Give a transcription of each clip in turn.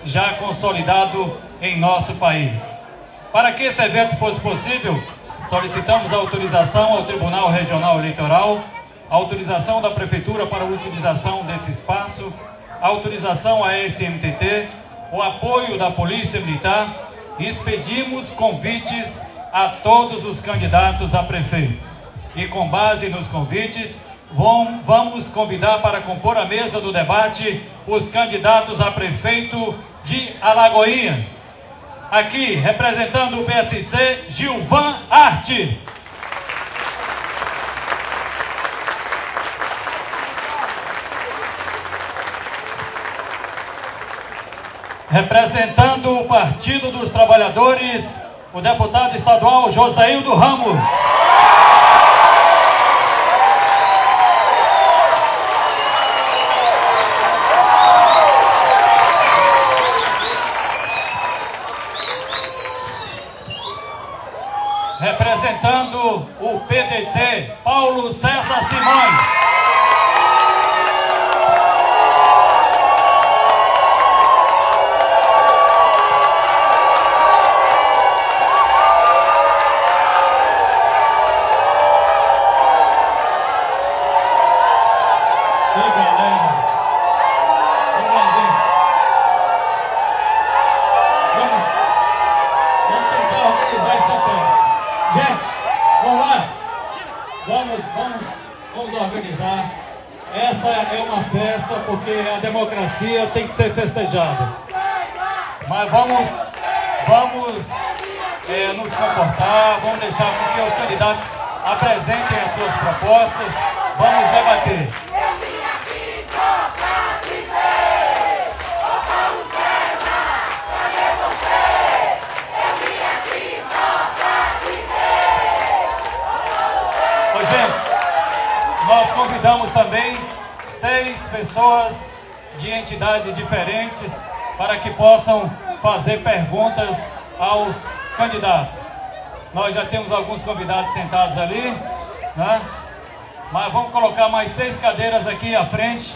já consolidado em nosso país. Para que esse evento fosse possível, solicitamos a autorização ao Tribunal Regional Eleitoral, a autorização da Prefeitura para a utilização desse espaço, a autorização à SMTT, o apoio da Polícia Militar e expedimos convites a todos os candidatos a prefeito. E com base nos convites, vamos convidar para compor a mesa do debate os candidatos a prefeito de Alagoinhas. Aqui, representando o PSC, Gilvan Artes. Representando o Partido dos Trabalhadores, o deputado estadual Josaildo Ramos. Representando o PDT, Paulo César Simões. Vamos organizar. Essa é uma festa porque a democracia tem que ser festejada. Mas vamos nos comportar, vamos deixar com que os candidatos apresentem as suas propostas, vamos debater. Nós convidamos também 6 pessoas de entidades diferentes para que possam fazer perguntas aos candidatos. Nós já temos alguns convidados sentados ali, né? Mas vamos colocar mais 6 cadeiras aqui à frente.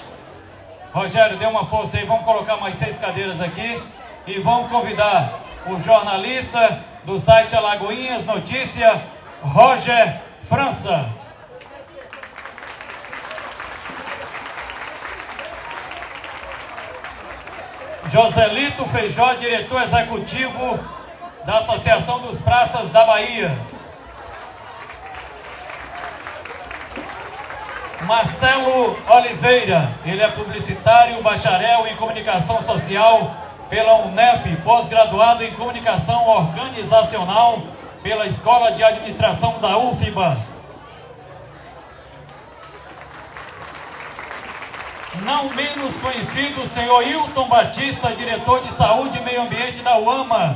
Rogério, dê uma força aí, vamos colocar mais 6 cadeiras aqui e vamos convidar o jornalista do site Alagoinhas Notícia, Roger França. Joselito Feijó, diretor executivo da Associação dos Praças da Bahia. Marcelo Oliveira, ele é publicitário, bacharel em comunicação social pela UNEF, pós-graduado em comunicação organizacional pela Escola de Administração da UFBA. Não menos conhecido, o senhor Hilton Batista, diretor de Saúde e Meio Ambiente da UAMA.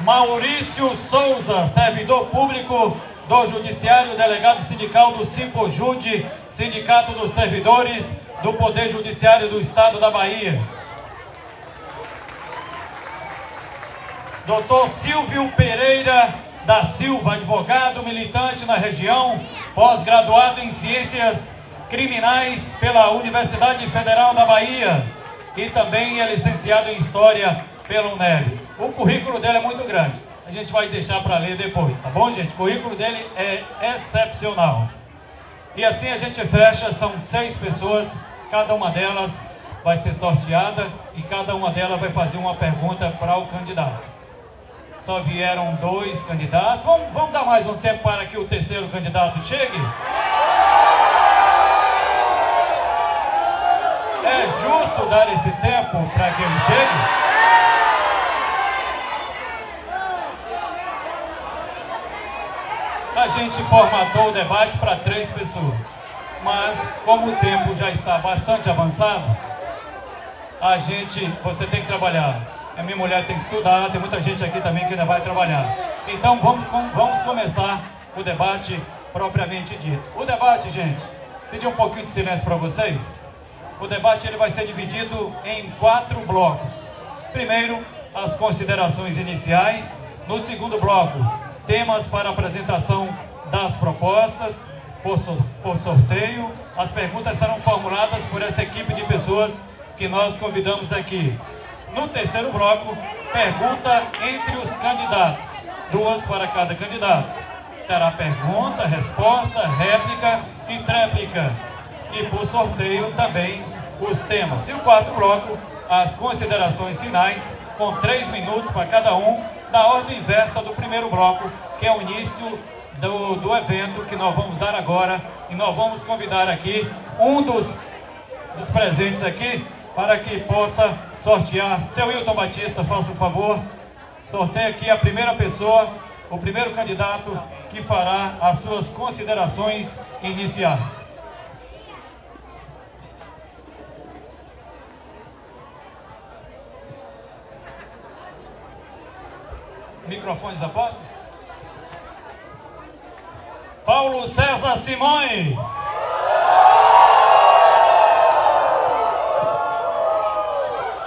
Maurício Souza, servidor público do Judiciário, delegado sindical do Simpojude, Sindicato dos Servidores do Poder Judiciário do Estado da Bahia. Dr. Silvio Pereira da Silva, advogado militante na região, pós-graduado em Ciências Criminais pela Universidade Federal da Bahia e também é licenciado em História pela UNEB. O currículo dele é muito grande, a gente vai deixar para ler depois, tá bom, gente? O currículo dele é excepcional. E assim a gente fecha, são 6 pessoas, cada uma delas vai ser sorteada e cada uma delas vai fazer uma pergunta para o candidato. Só vieram 2 candidatos. Vamos dar mais um tempo para que o terceiro candidato chegue? É justo dar esse tempo para que ele chegue? A gente formatou o debate para 3 pessoas. Mas, como o tempo já está bastante avançado, você tem que trabalhar. A minha mulher tem que estudar, tem muita gente aqui também que ainda vai trabalhar. Então vamos começar o debate propriamente dito. O debate, gente, pedir um pouquinho de silêncio para vocês. O debate ele vai ser dividido em 4 blocos. Primeiro, as considerações iniciais. No segundo bloco, temas para apresentação das propostas por sorteio. As perguntas serão formuladas por essa equipe de pessoas pessoas que nós convidamos aqui. No terceiro bloco, pergunta entre os candidatos, 2 para cada candidato. Terá pergunta, resposta, réplica e tréplica. E por sorteio também os temas. E o quarto bloco, as considerações finais, com 3 minutos para cada um, na ordem inversa do primeiro bloco, que é o início do evento que nós vamos dar agora. E nós vamos convidar aqui um dos presentes aqui, para que possa sortear. Seu Wilton Batista, faça um favor. Sorteie aqui a primeira pessoa, o primeiro candidato que fará as suas considerações iniciais. Microfones apostos. Paulo César Simões.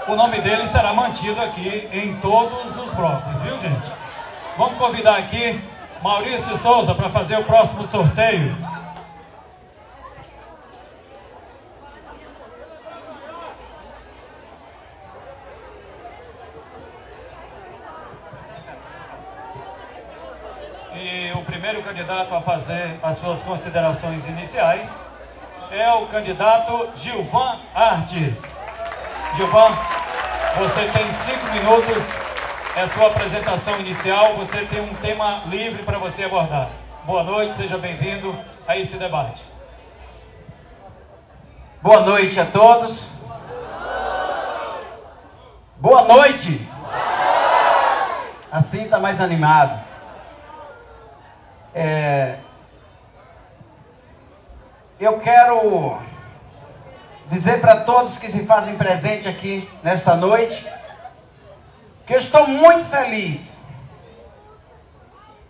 O nome dele será mantido aqui em todos os blocos, viu, gente? Vamos convidar aqui Maurício Souza para fazer o próximo sorteio. E o primeiro candidato a fazer as suas considerações iniciais é o candidato Gilvan Artes. Gilvan, você tem 5 minutos, é a sua apresentação inicial, você tem um tema livre para você abordar. Boa noite, seja bem-vindo a esse debate. Boa noite a todos. Boa noite. Assim está mais animado. Eu quero dizer para todos que se fazem presente aqui nesta noite que eu estou muito feliz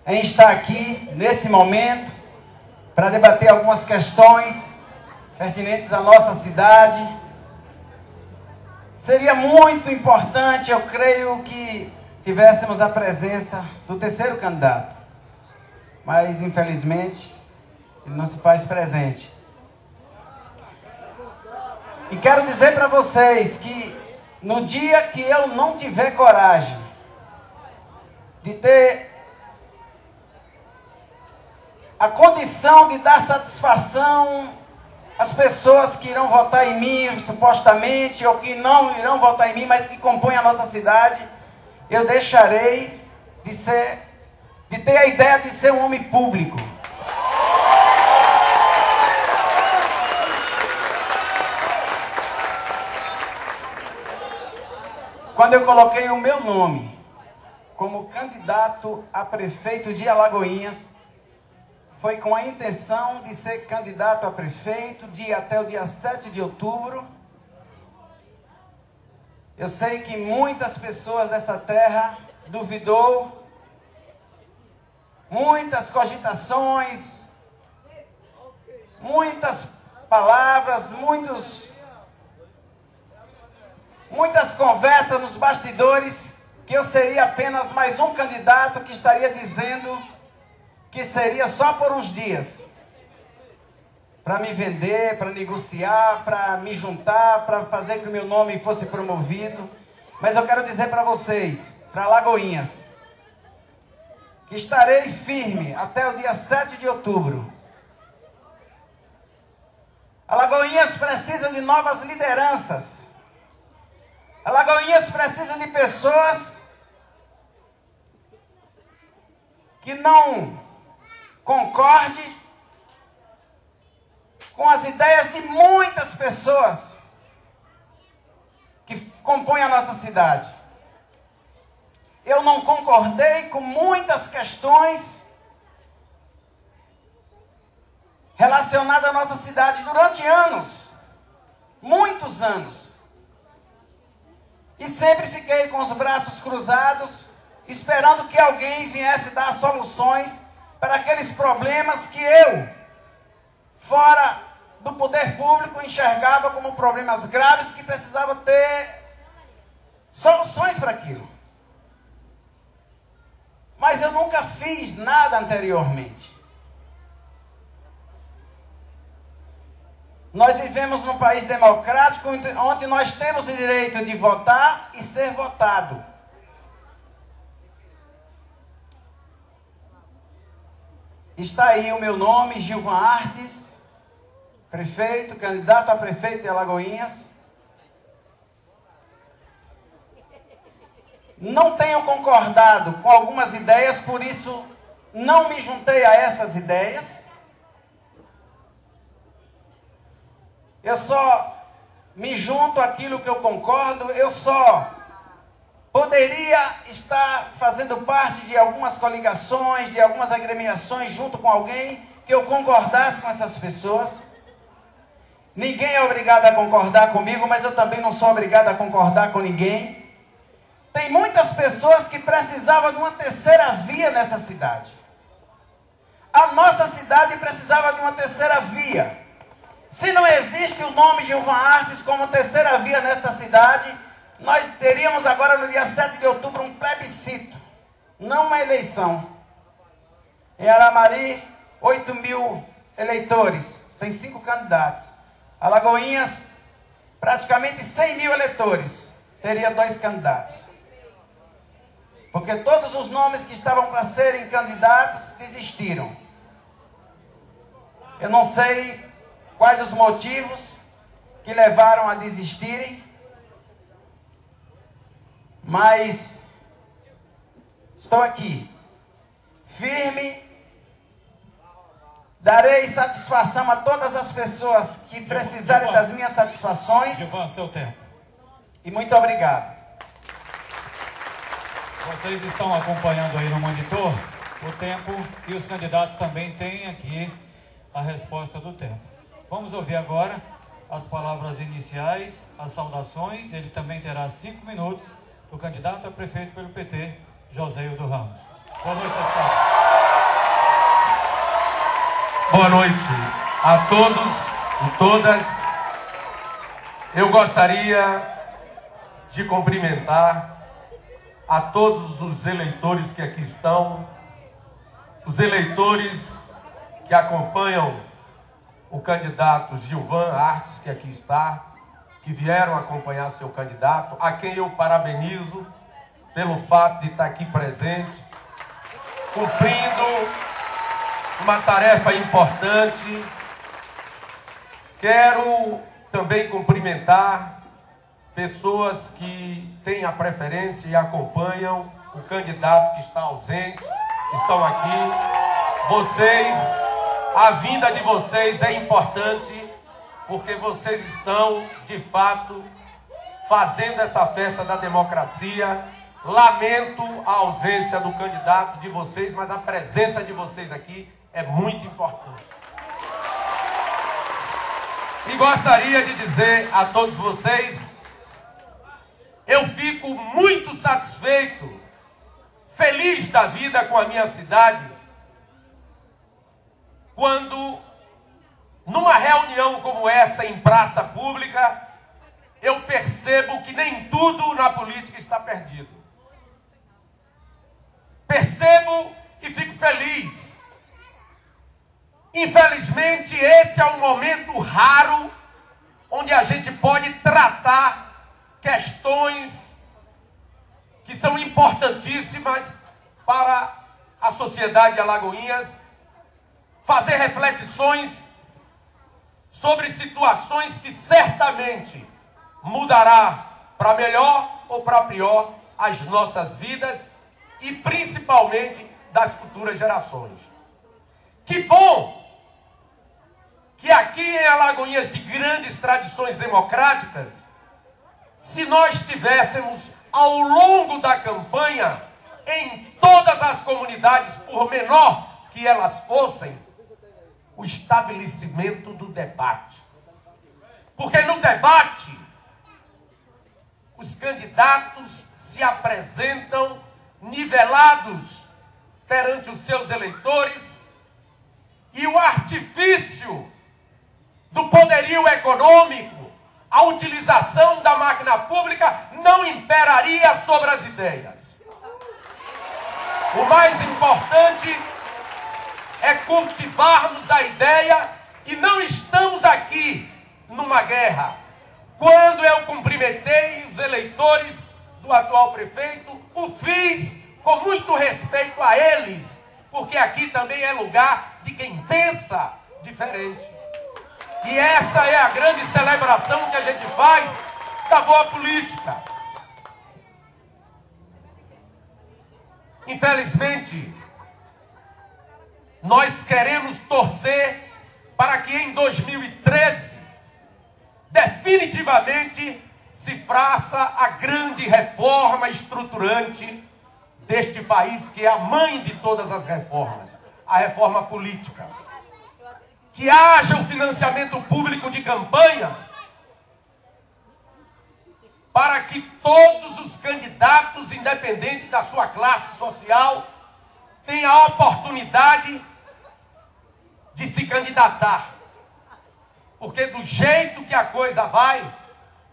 em estar aqui nesse momento para debater algumas questões pertinentes à nossa cidade. Seria muito importante, eu creio, que tivéssemos a presença do terceiro candidato, mas infelizmente ele não se faz presente. E quero dizer para vocês que no dia que eu não tiver coragem de ter a condição de dar satisfação às pessoas que irão votar em mim, supostamente, ou que não irão votar em mim, mas que compõem a nossa cidade, eu deixarei de ter a ideia de ser um homem público. Quando eu coloquei o meu nome como candidato a prefeito de Alagoinhas, foi com a intenção de ser candidato a prefeito até o dia 7 de outubro. Eu sei que muitas pessoas dessa terra duvidou, muitas cogitações, muitas palavras, muitas conversas nos bastidores, que eu seria apenas mais um candidato que estaria dizendo que seria só por uns dias, para me vender, para negociar, para me juntar, para fazer que o meu nome fosse promovido. Mas eu quero dizer para vocês, para Alagoinhas, que estarei firme até o dia 7 de outubro. Alagoinhas precisa de novas lideranças. Alagoinhas precisa de pessoas que não concorde com as ideias de muitas pessoas que compõem a nossa cidade. Eu não concordei com muitas questões relacionadas à nossa cidade durante anos, muitos anos. E sempre fiquei com os braços cruzados, esperando que alguém viesse dar soluções para aqueles problemas que eu, fora do poder público, enxergava como problemas graves que precisava ter soluções para aquilo. Mas eu nunca fiz nada anteriormente. Nós vivemos num país democrático onde nós temos o direito de votar e ser votado. Está aí o meu nome, Gilvan Artes, prefeito, candidato a prefeito de Alagoinhas. Não tenho concordado com algumas ideias, por isso não me juntei a essas ideias. Eu só me junto àquilo que eu concordo, eu só poderia estar fazendo parte de algumas coligações, de algumas agremiações junto com alguém que eu concordasse com essas pessoas. Ninguém é obrigado a concordar comigo, mas eu também não sou obrigado a concordar com ninguém. Tem muitas pessoas que precisavam de uma terceira via nessa cidade. A nossa cidade precisava de uma terceira via. Se não existe o nome Gilvan Artes como terceira via nesta cidade, nós teríamos agora no dia 7 de outubro um plebiscito, não uma eleição. Em Aramari, 8.000 eleitores, tem 5 candidatos. Alagoinhas, praticamente 100.000 eleitores, teria 2 candidatos. Porque todos os nomes que estavam para serem candidatos desistiram. Eu não sei quais os motivos que levaram a desistirem, mas estou aqui, firme, darei satisfação a todas as pessoas que precisarem das minhas satisfações. Gilvan, seu tempo. E muito obrigado. Vocês estão acompanhando aí no monitor o tempo e os candidatos também têm aqui a resposta do tempo. Vamos ouvir agora as palavras iniciais, as saudações. Ele também terá 5 minutos do candidato a prefeito pelo PT, Joséildo Ramos. Boa noite, pessoal. Boa noite a todos e todas. Eu gostaria de cumprimentar a todos os eleitores que aqui estão, os eleitores que acompanham o candidato Gilvan Artes, que aqui está, que vieram acompanhar seu candidato, a quem eu parabenizo pelo fato de estar aqui presente, cumprindo uma tarefa importante. Quero também cumprimentar pessoas que têm a preferência e acompanham o candidato que está ausente, que estão aqui. Vocês, a vinda de vocês é importante, porque vocês estão, de fato, fazendo essa festa da democracia. Lamento a ausência do candidato de vocês, mas a presença de vocês aqui é muito importante. E gostaria de dizer a todos vocês, eu fico muito satisfeito, feliz da vida com a minha cidade, quando, numa reunião como essa em praça pública, eu percebo que nem tudo na política está perdido. Percebo e fico feliz. Infelizmente, esse é um momento raro onde a gente pode tratar questões que são importantíssimas para a sociedade de Alagoinhas, fazer reflexões sobre situações que certamente mudará para melhor ou para pior as nossas vidas e principalmente das futuras gerações. Que bom que aqui em Alagoinhas, de grandes tradições democráticas, se nós tivéssemos ao longo da campanha, em todas as comunidades, por menor que elas fossem, o estabelecimento do debate. Porque no debate, os candidatos se apresentam nivelados perante os seus eleitores e o artifício do poderio econômico, a utilização da máquina pública não imperaria sobre as ideias. O mais importante é cultivarmos a ideia e não estamos aqui numa guerra. Quando eu cumprimentei os eleitores do atual prefeito, o fiz com muito respeito a eles, porque aqui também é lugar de quem pensa diferente. E essa é a grande celebração que a gente faz da boa política. Infelizmente, nós queremos torcer para que em 2013, definitivamente, se faça a grande reforma estruturante deste país, que é a mãe de todas as reformas, a reforma política. Que haja o financiamento público de campanha para que todos os candidatos, independente da sua classe social, tenham a oportunidade de se candidatar. Porque do jeito que a coisa vai,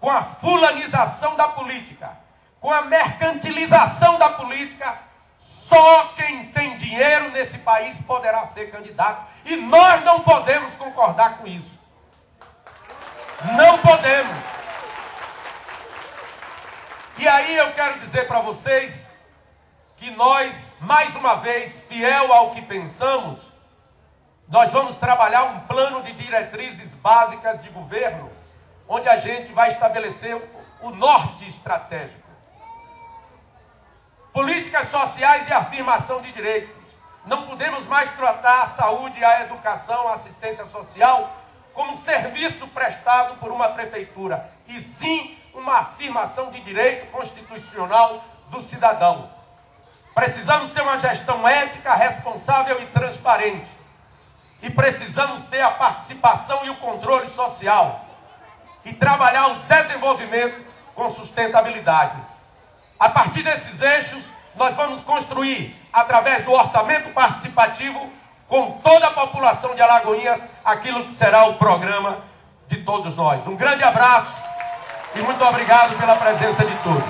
com a fulanização da política, com a mercantilização da política, só quem tem dinheiro nesse país poderá ser candidato. E nós não podemos concordar com isso. Não podemos. E aí eu quero dizer para vocês que nós, mais uma vez, fiel ao que pensamos, nós vamos trabalhar um plano de diretrizes básicas de governo, onde a gente vai estabelecer o norte estratégico. Políticas sociais e afirmação de direitos. Não podemos mais tratar a saúde, a educação, a assistência social como serviço prestado por uma prefeitura, e sim uma afirmação de direito constitucional do cidadão. Precisamos ter uma gestão ética, responsável e transparente. E precisamos ter a participação e o controle social. E trabalhar o desenvolvimento com sustentabilidade. A partir desses eixos, nós vamos construir, através do orçamento participativo, com toda a população de Alagoinhas, aquilo que será o programa de todos nós. Um grande abraço e muito obrigado pela presença de todos.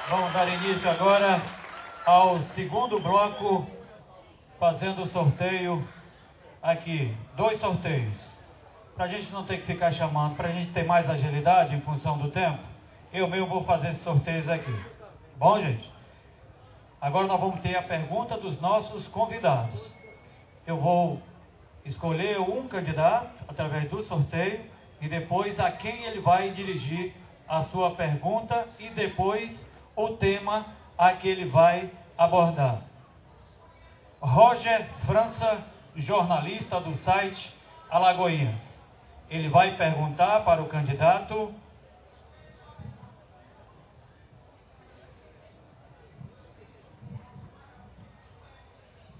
Vamos dar início agora ao segundo bloco, fazendo o sorteio aqui. 2 sorteios. Para a gente não ter que ficar chamando, para a gente ter mais agilidade em função do tempo, eu mesmo vou fazer esses sorteios aqui. Bom, gente? Agora nós vamos ter a pergunta dos nossos convidados. Eu vou escolher um candidato através do sorteio e depois a quem ele vai dirigir a sua pergunta e depois o tema a que ele vai abordar. Roger França, jornalista do site Alagoinhas. Ele vai perguntar para o candidato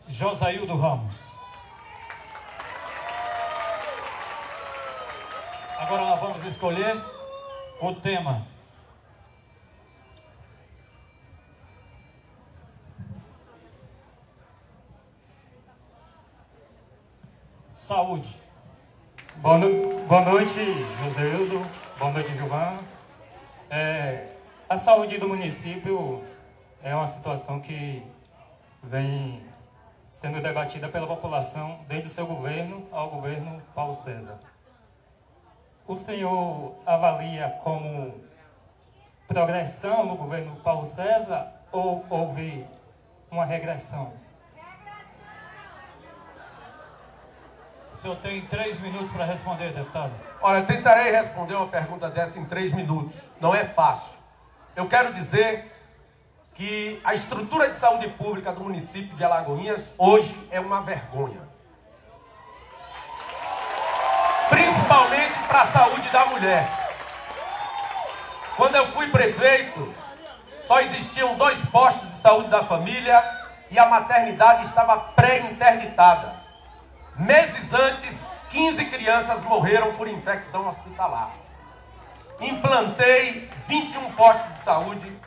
Josaildo Ramos. Agora nós vamos escolher o tema. Saúde. Boa noite, Josaildo. Boa noite, Gilvan. A saúde do município é uma situação que vem sendo debatida pela população desde o seu governo ao governo Paulo César. O senhor avalia como progressão no governo Paulo César ou houve uma regressão? O senhor tem 3 minutos para responder, deputado. Olha, tentarei responder uma pergunta dessa em 3 minutos. Não é fácil. Eu quero dizer que a estrutura de saúde pública do município de Alagoinhas hoje é uma vergonha. Principalmente para a saúde da mulher. Quando eu fui prefeito, só existiam 2 postos de saúde da família e a maternidade estava pré-interditada. Meses antes, 15 crianças morreram por infecção hospitalar. Implantei 21 postos de saúde,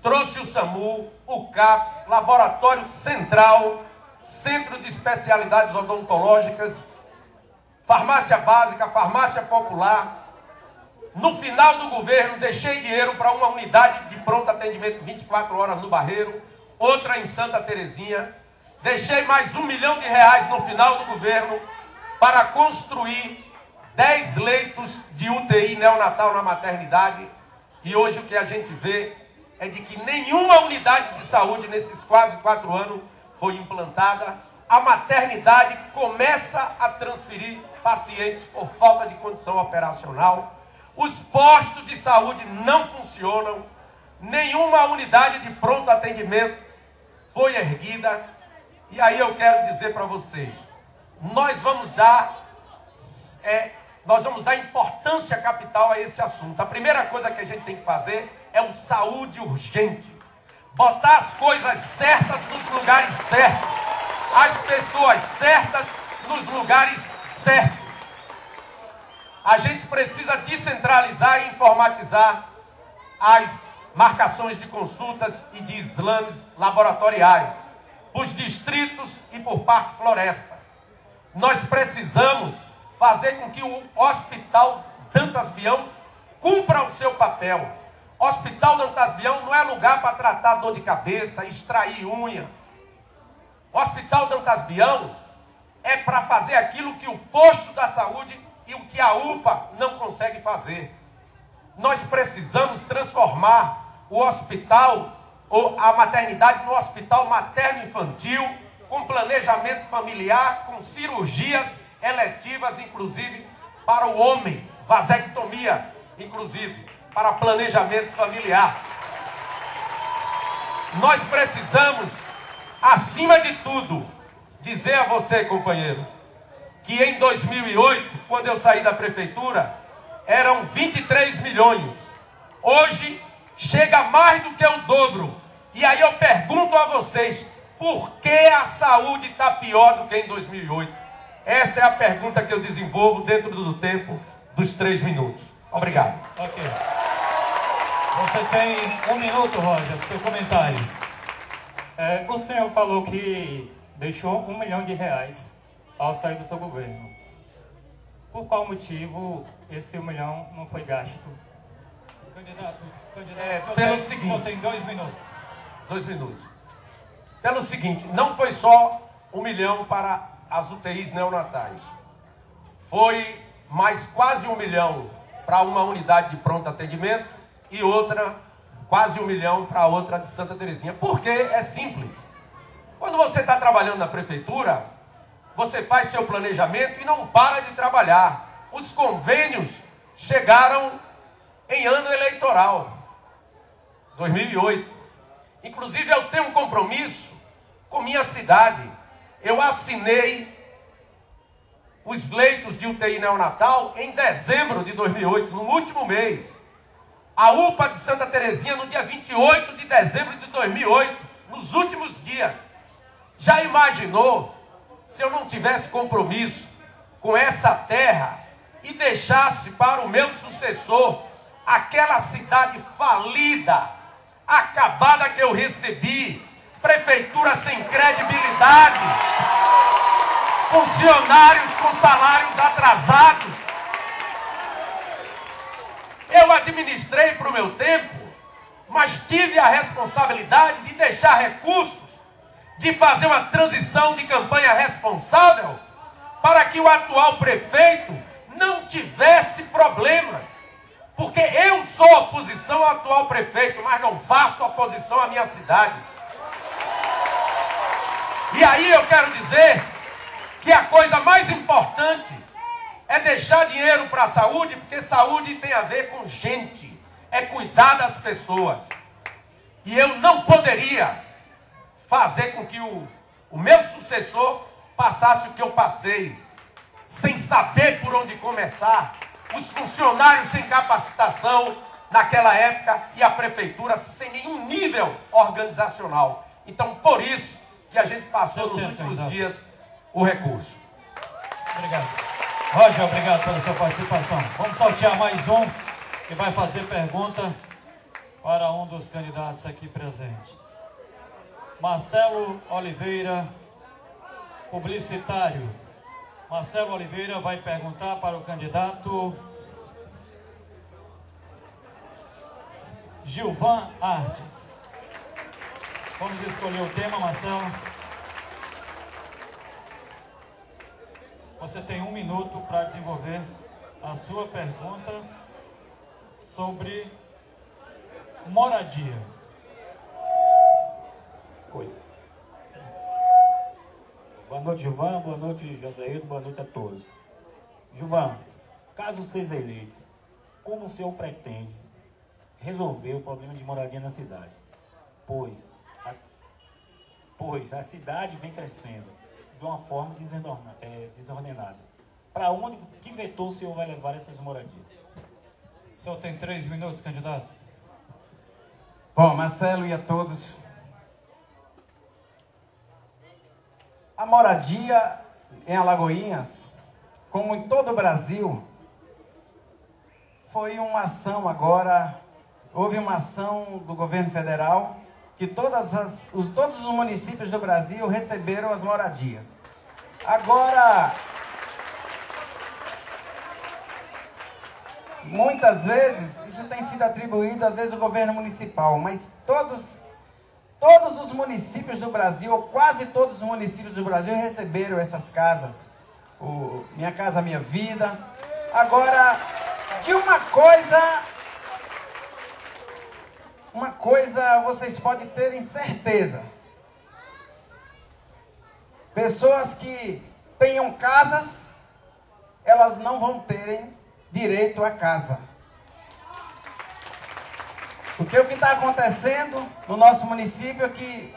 trouxe o SAMU, o CAPS, Laboratório Central, Centro de Especialidades Odontológicas, farmácia básica, farmácia popular. No final do governo, deixei dinheiro para uma unidade de pronto atendimento 24 horas no Barreiro, outra em Santa Terezinha. Deixei mais R$1 milhão no final do governo para construir 10 leitos de UTI neonatal na maternidade. E hoje o que a gente vê é de que nenhuma unidade de saúde nesses quase 4 anos foi implantada. A maternidade começa a transferir pacientes por falta de condição operacional. Os postos de saúde não funcionam. Nenhuma unidade de pronto atendimento foi erguida. E aí eu quero dizer para vocês, nós vamos dar importância capital a esse assunto. A primeira coisa que a gente tem que fazer é o saúde urgente. Botar as coisas certas nos lugares certos. As pessoas certas nos lugares certos. A gente precisa descentralizar e informatizar as marcações de consultas e de exames laboratoriais, por distritos e por Parque Floresta. Nós precisamos fazer com que o Hospital Dantas Bião cumpra o seu papel. Hospital Dantas Bião não é lugar para tratar dor de cabeça, extrair unha. Hospital Dantas Bião é para fazer aquilo que o posto da saúde e o que a UPA não consegue fazer. Nós precisamos transformar o hospital ou a maternidade no hospital materno-infantil, com planejamento familiar, com cirurgias eletivas, inclusive para o homem, vasectomia, inclusive para planejamento familiar. Nós precisamos, acima de tudo, dizer a você, companheiro, que em 2008, quando eu saí da prefeitura, eram 23 milhões. Hoje, chega a mais do que o dobro. E aí eu pergunto a vocês, por que a saúde está pior do que em 2008? Essa é a pergunta que eu desenvolvo dentro do tempo dos 3 minutos. Obrigado. Ok. Você tem 1 minuto, Roger, para o seu comentário. O senhor falou que deixou R$1 milhão ao sair do seu governo. Por qual motivo esse 1 milhão não foi gasto? Candidato, pelo seguinte, só tem 2 minutos. 2 minutos. Pelo seguinte, não foi só 1 milhão para as UTIs neonatais. Foi mais quase 1 milhão para uma unidade de pronto atendimento e outra, quase 1 milhão para outra de Santa Terezinha. Porque é simples. Quando você está trabalhando na prefeitura, você faz seu planejamento e não para de trabalhar. Os convênios chegaram em ano eleitoral, 2008. Inclusive eu tenho um compromisso com minha cidade. Eu assinei os leitos de UTI neonatal em dezembro de 2008, no último mês. A UPA de Santa Terezinha no dia 28 de dezembro de 2008, nos últimos dias. Já imaginou se eu não tivesse compromisso com essa terra e deixasse para o meu sucessor aquela cidade falida, acabada que eu recebi, prefeitura sem credibilidade, funcionários com salários atrasados. Eu administrei para o meu tempo, mas tive a responsabilidade de deixar recursos, de fazer uma transição de campanha responsável para que o atual prefeito não tivesse problemas. Porque eu sou oposição ao atual prefeito, mas não faço oposição à minha cidade. E aí eu quero dizer que a coisa mais importante é deixar dinheiro para a saúde, porque saúde tem a ver com gente, é cuidar das pessoas. E eu não poderia fazer com que o meu sucessor passasse o que eu passei, sem saber por onde começar, os funcionários sem capacitação naquela época e a prefeitura sem nenhum nível organizacional. Então, por isso que a gente passou nos últimos dias o recurso. Obrigado. Roger, obrigado pela sua participação. Vamos sortear mais um que vai fazer pergunta para um dos candidatos aqui presentes. Marcelo Oliveira, publicitário. Marcelo Oliveira vai perguntar para o candidato Gilvan Artes. Vamos escolher o tema, Marcelo. você tem 1 minuto para desenvolver a sua pergunta sobre moradia. Oi. Boa noite, Gilvan. Boa noite, Joséildo. Boa noite a todos. Gilvan, caso seja eleito, como o senhor pretende resolver o problema de moradia na cidade? Pois a cidade vem crescendo de uma forma desordenada. Para onde, que vetor o senhor vai levar essas moradias? O senhor tem 3 minutos, candidato. Bom, Marcelo e a todos. A moradia em Alagoinhas, como em todo o Brasil, foi uma ação agora, houve uma ação do governo federal que todos os municípios do Brasil receberam as moradias. Agora, muitas vezes, isso tem sido atribuído às vezes ao governo municipal, mas todos os municípios do Brasil, ou quase todos os municípios do Brasil receberam essas casas. O Minha Casa Minha Vida. Agora, de uma coisa vocês podem ter certeza. Pessoas que tenham casas, elas não vão terem direito à casa. Porque o que está acontecendo no nosso município é que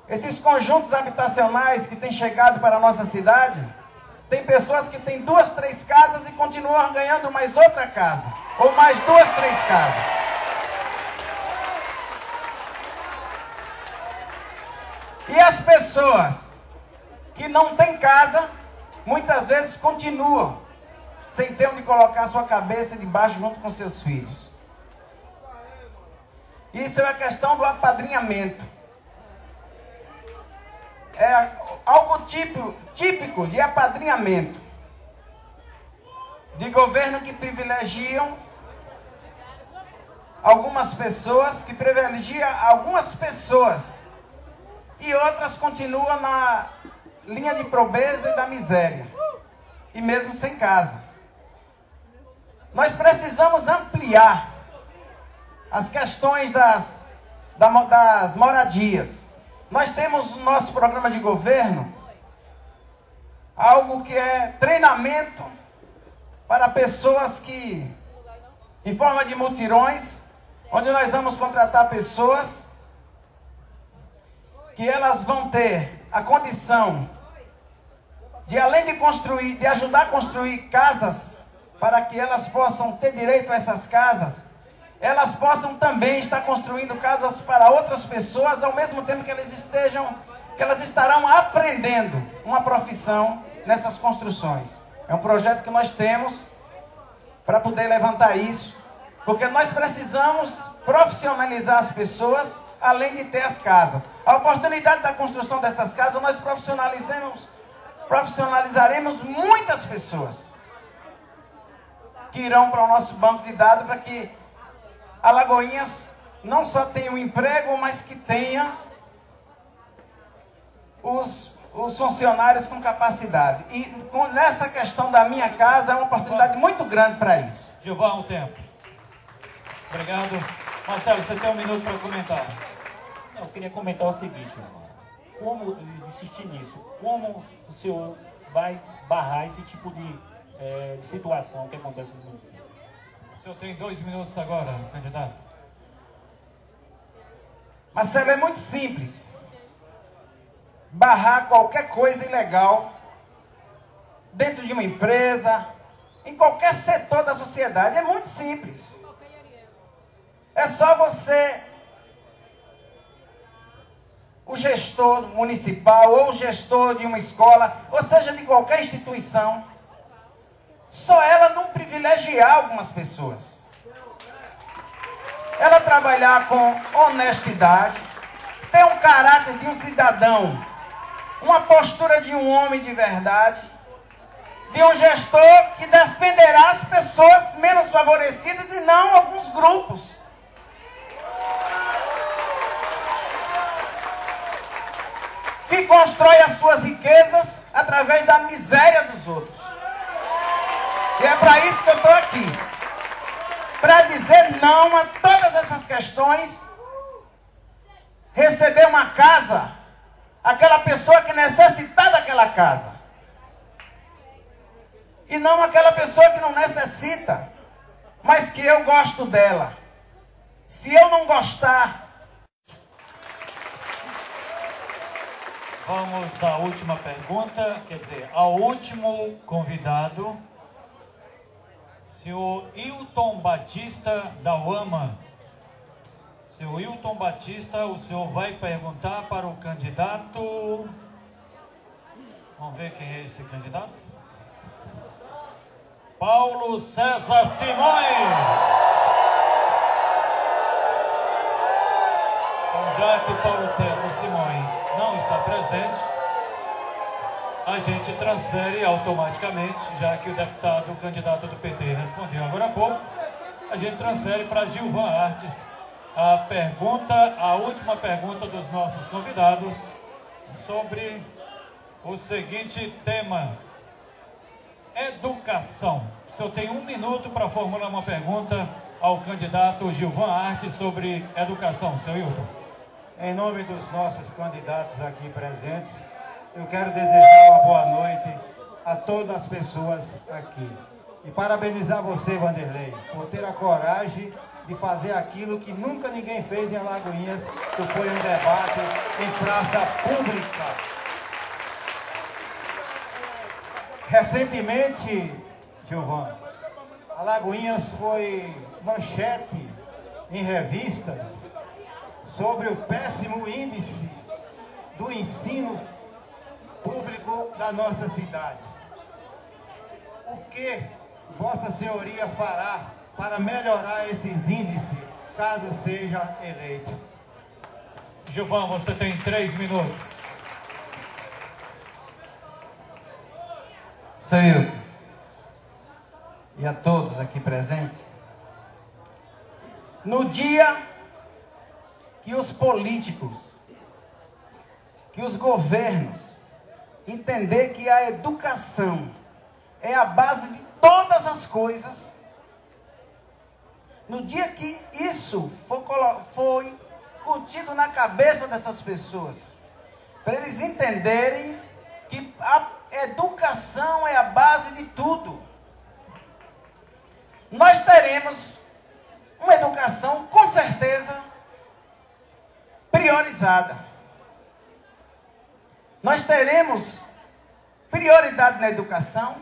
esses conjuntos habitacionais que têm chegado para a nossa cidade, tem pessoas que têm 2, 3 casas e continuam ganhando mais outra casa, ou mais 2, 3 casas. E as pessoas que não têm casa, muitas vezes continuam sem ter onde colocar sua cabeça debaixo junto com seus filhos. Isso é a questão do apadrinhamento. É algo típico de apadrinhamento. De governo que privilegiam algumas pessoas, e outras continuam na linha de pobreza e da miséria. E mesmo sem casa. Nós precisamos ampliar as questões das moradias. Nós temos no nosso programa de governo algo que é treinamento para pessoas que, em forma de mutirões, onde nós vamos contratar pessoas que elas vão ter a condição de, além de construir, de ajudar a construir casas, para que elas possam ter direito a essas casas, elas possam também estar construindo casas para outras pessoas, ao mesmo tempo que elas estarão aprendendo uma profissão nessas construções. É um projeto que nós temos para poder levantar isso, porque nós precisamos profissionalizar as pessoas, além de ter as casas. A oportunidade da construção dessas casas, nós profissionalizaremos muitas pessoas que irão para o nosso banco de dados, para que Alagoinhas não só tenha um emprego, mas que tenha os funcionários com capacidade. E nessa questão da Minha Casa é uma oportunidade muito grande para isso. Gilvan, o tempo. Obrigado. Marcelo, você tem 1 minuto para comentar. Eu queria comentar o seguinte, como insistir nisso, como o senhor vai barrar esse tipo de situação que acontece no município? O senhor tem 2 minutos agora, candidato. Marcelo, é muito simples. Barrar qualquer coisa ilegal dentro de uma empresa, em qualquer setor da sociedade. É muito simples. É só você, o gestor municipal ou o gestor de uma escola, ou seja, de qualquer instituição, só ela não privilegiar algumas pessoas. Ela trabalhar com honestidade, ter um caráter de um cidadão, uma postura de um homem de verdade, de um gestor que defenderá as pessoas menos favorecidas e não alguns grupos. Que constrói as suas riquezas através da miséria dos outros. E é para isso que eu estou aqui. Para dizer não a todas essas questões. Receber uma casa, aquela pessoa que necessita daquela casa. E não aquela pessoa que não necessita, mas que eu gosto dela. Se eu não gostar... Vamos à última pergunta, quer dizer, ao último convidado, senhor Hilton Batista da UAMA. Senhor Hilton Batista, o senhor vai perguntar para o candidato... Vamos ver quem é esse candidato? Paulo César Simões. Então, já que Paulo César Simões não está presente, a gente transfere automaticamente, já que o deputado, o candidato do PT respondeu agora há pouco, a gente transfere para Gilvan Artes a última pergunta dos nossos convidados sobre o seguinte tema: educação. O senhor tem 1 minuto para formular uma pergunta ao candidato Gilvan Artes sobre educação. Senhor Hilton. Em nome dos nossos candidatos aqui presentes, eu quero desejar uma boa noite a todas as pessoas aqui. E parabenizar você, Vanderlei, por ter a coragem de fazer aquilo que nunca ninguém fez em Alagoinhas, que foi um debate em praça pública. Recentemente, Gilvan, Alagoinhas foi manchete em revistas sobre o péssimo índice do ensino público da nossa cidade. O que Vossa Senhoria fará para melhorar esses índices, caso seja eleito? Gilvan, você tem 3 minutos. Seu Hilton, e a todos aqui presentes, no dia que os políticos, que os governos entender que a educação é a base de todas as coisas, no dia que isso foi curtido na cabeça dessas pessoas, para eles entenderem que a educação é a base de tudo, nós teremos uma educação, com certeza, priorizada. Nós teremos prioridade na educação,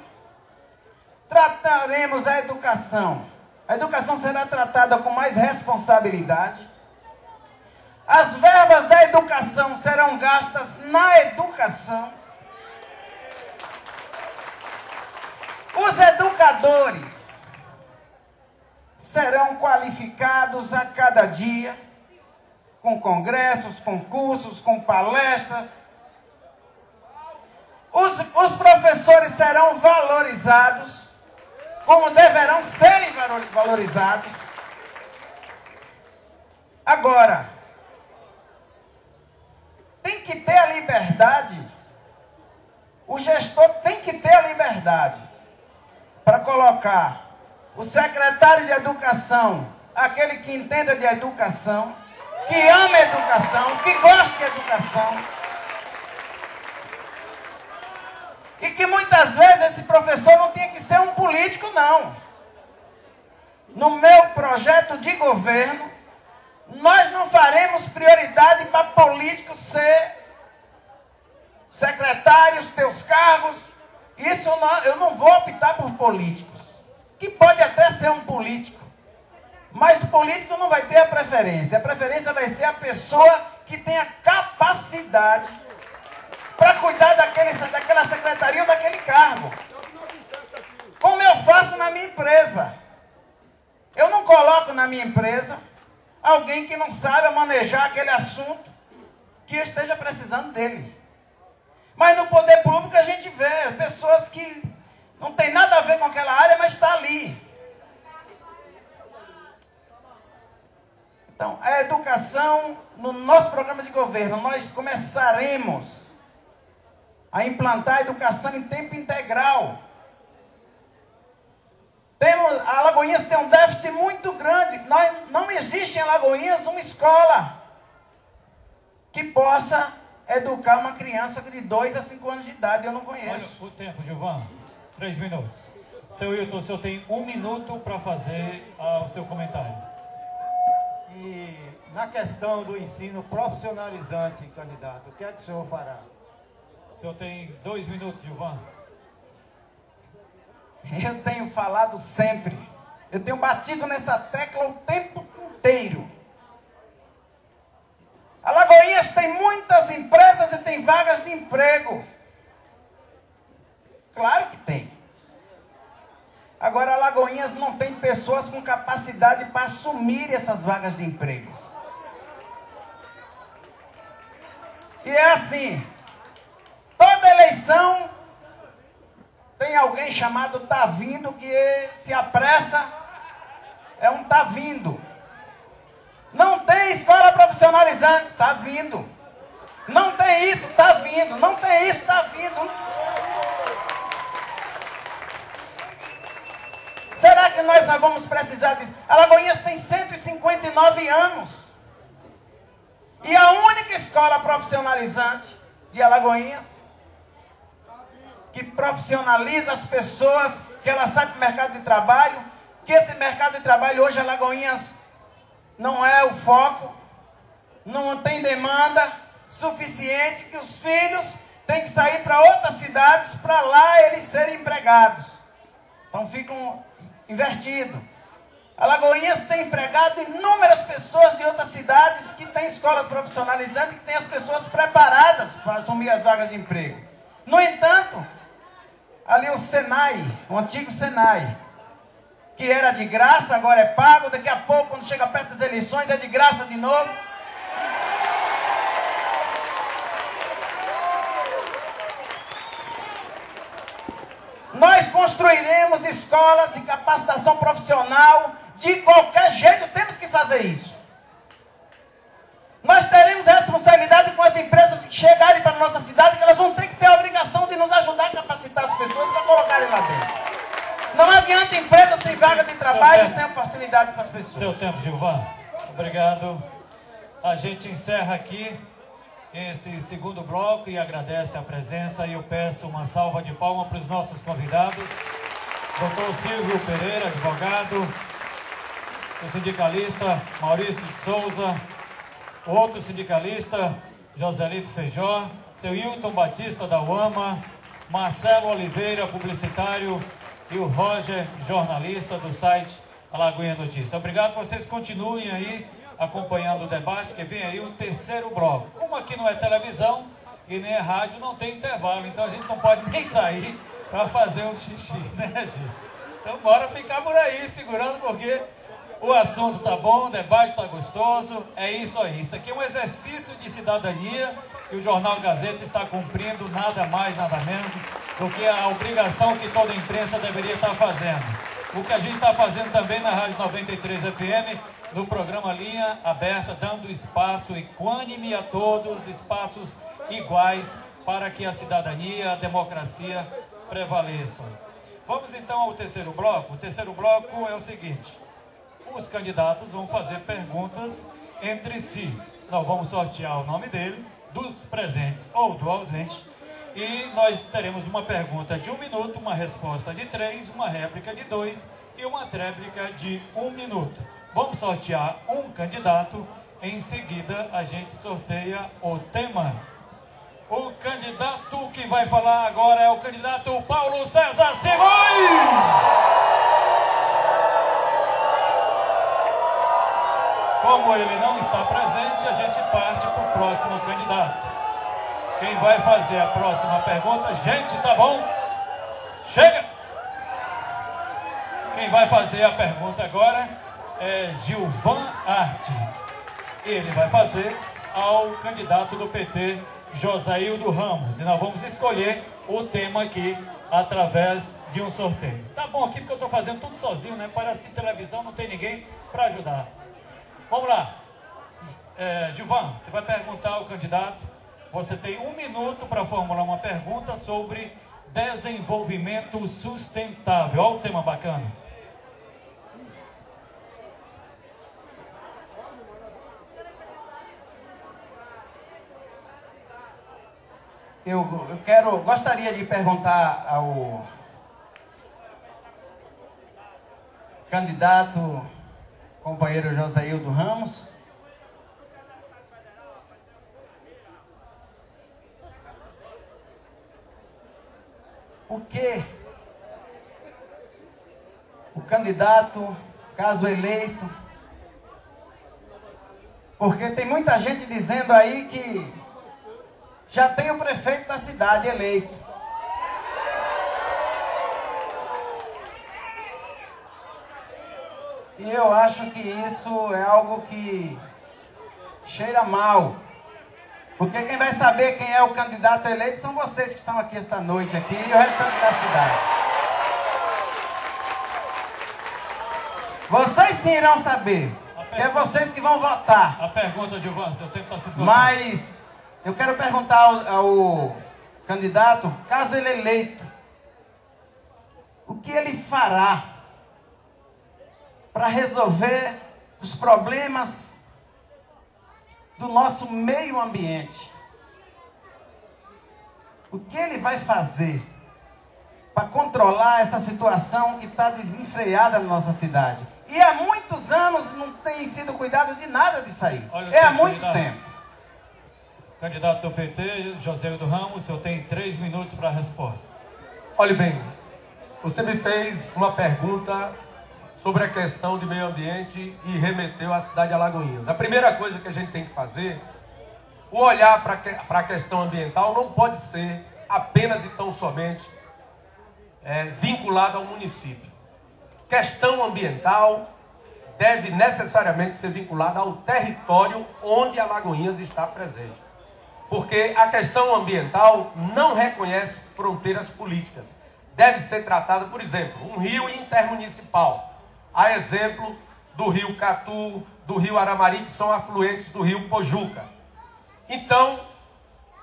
trataremos a educação será tratada com mais responsabilidade, as verbas da educação serão gastas na educação, os educadores serão qualificados a cada dia, com congressos, com cursos, com palestras. Os professores serão valorizados, como deverão serem valorizados. Agora, tem que ter a liberdade, o gestor tem que ter a liberdade para colocar o secretário de educação, aquele que entenda de educação, que ama a educação, que gosta de educação, e que muitas vezes esse professor não tinha que ser um político, não. No meu projeto de governo, nós não faremos prioridade para políticos ser secretários, teus cargos. Isso eu não vou optar por políticos, que pode até ser um político, mas o político não vai ter a preferência vai ser a pessoa que tem a capacidade para cuidar daquela secretaria ou daquele cargo. Como eu faço na minha empresa. Eu não coloco na minha empresa alguém que não saiba manejar aquele assunto que eu esteja precisando dele. Mas no poder público a gente vê pessoas que não tem nada a ver com aquela área, mas está ali. Então, a educação, no nosso programa de governo, nós começaremos a implantar a educação em tempo integral. Alagoinhas tem um déficit muito grande. Não existe em Alagoinhas uma escola que possa educar uma criança de 2 a 5 anos de idade. Eu não conheço. Olha o tempo, Gilvan. 3 minutos. Seu Hilton, o senhor tem 1 minuto para fazer o seu comentário. E na questão do ensino profissionalizante, candidato, o que é que o senhor fará? O senhor tem 2 minutos, Gilvan. Eu tenho falado sempre. Eu tenho batido nessa tecla o tempo inteiro. Alagoinhas tem muitas empresas e tem vagas de emprego. Claro que tem. Agora, Alagoinhas não tem pessoas com capacidade para assumir essas vagas de emprego. E é assim, toda eleição tem alguém chamado Tá Vindo que se apressa, é um Tá Vindo. Não tem escola profissionalizante, tá vindo. Não tem isso, tá vindo. Não tem isso, tá vindo. Será que nós vamos precisar disso? Alagoinhas tem 159 anos. E a única escola profissionalizante de Alagoinhas, que profissionaliza as pessoas, que ela sai para o mercado de trabalho, que esse mercado de trabalho hoje Alagoinhas não é o foco, não tem demanda suficiente, que os filhos têm que sair para outras cidades para lá eles serem empregados. Então ficam invertidos. Alagoinhas tem empregado inúmeras pessoas de outras cidades que têm escolas profissionalizantes, que têm as pessoas preparadas para assumir as vagas de emprego. No entanto, ali o Senai, o antigo Senai, que era de graça, agora é pago, daqui a pouco, quando chega perto das eleições, é de graça de novo. Nós construiremos escolas de capacitação profissional, de qualquer jeito temos que fazer isso. Nós teremos responsabilidade com as empresas que chegarem para a nossa cidade, que elas vão ter que ter a obrigação de nos ajudar a capacitar as pessoas para colocarem lá dentro. Não adianta empresa sem vaga de trabalho, sem oportunidade para as pessoas. Seu tempo, Gilvan. Obrigado. A gente encerra aqui esse segundo bloco e agradece a presença. E eu peço uma salva de palmas para os nossos convidados. Dr. Silvio Pereira, advogado. O sindicalista Maurício de Souza. O outro sindicalista, Joselito Feijó. Seu Hilton Batista da UAMA. Marcelo Oliveira, publicitário. E o Roger, jornalista do site Alagoinha Notícias. Obrigado, vocês continuem aí acompanhando o debate, que vem aí o terceiro bloco. Como aqui não é televisão e nem é rádio, não tem intervalo, então a gente não pode nem sair para fazer um xixi, né, gente? Então bora ficar por aí segurando, porque o assunto tá bom, o debate tá gostoso, é isso aí. Isso aqui é um exercício de cidadania que o Jornal Gazeta está cumprindo, nada mais, nada menos do que a obrigação que toda a imprensa deveria estar fazendo. O que a gente está fazendo também na Rádio 93 FM, no programa Linha Aberta, dando espaço equânime a todos, espaços iguais para que a cidadania, a democracia prevaleçam. Vamos então ao terceiro bloco. O terceiro bloco é o seguinte: os candidatos vão fazer perguntas entre si. Nós vamos sortear o nome dele, dos presentes ou do ausente. E nós teremos uma pergunta de 1 minuto, uma resposta de 3, uma réplica de 2 e uma tréplica de 1 minuto. Vamos sortear um candidato, em seguida a gente sorteia o tema. O candidato que vai falar agora é o candidato Paulo César Simões! Como ele não está presente, a gente parte para o próximo candidato. Quem vai fazer a próxima pergunta? Gente, tá bom? Chega! Quem vai fazer a pergunta agora é Gilvan Artes. Ele vai fazer ao candidato do PT, Josaildo Ramos. E nós vamos escolher o tema aqui através de um sorteio. Tá bom aqui porque eu estou fazendo tudo sozinho, né? Parece que televisão não tem ninguém para ajudar. Vamos lá. Gilvan, você vai perguntar ao candidato. Você tem 1 minuto para formular uma pergunta sobre desenvolvimento sustentável. Olha o tema bacana. Gostaria de perguntar ao candidato companheiro Joséildo Ramos o que o candidato, caso eleito, porque tem muita gente dizendo aí que já tem o prefeito da cidade eleito. E eu acho que isso é algo que cheira mal. Porque quem vai saber quem é o candidato eleito são vocês que estão aqui esta noite aqui e o restante da cidade. Vocês sim irão saber. Que é vocês que vão votar. A pergunta, Gilvan, seu tempo está se esgotando. Mas eu quero perguntar ao candidato, caso ele eleito, o que ele fará para resolver os problemas do nosso meio ambiente? O que ele vai fazer para controlar essa situação que está desenfreada na nossa cidade? E há muitos anos não tem sido cuidado de nada disso aí. Há muito tempo. Candidato do PT, Joséildo Ramos, o senhor tem 3 minutos para a resposta. Olhe bem, você me fez uma pergunta sobre a questão de meio ambiente e remeteu à cidade de Alagoinhas. A primeira coisa que a gente tem que fazer, o olhar para a questão ambiental não pode ser apenas e tão somente vinculado ao município. Questão ambiental deve necessariamente ser vinculada ao território onde Alagoinhas está presente. Porque a questão ambiental não reconhece fronteiras políticas. Deve ser tratada, por exemplo, um rio intermunicipal. A exemplo do rio Catu, do rio Aramari, que são afluentes do rio Pojuca. Então,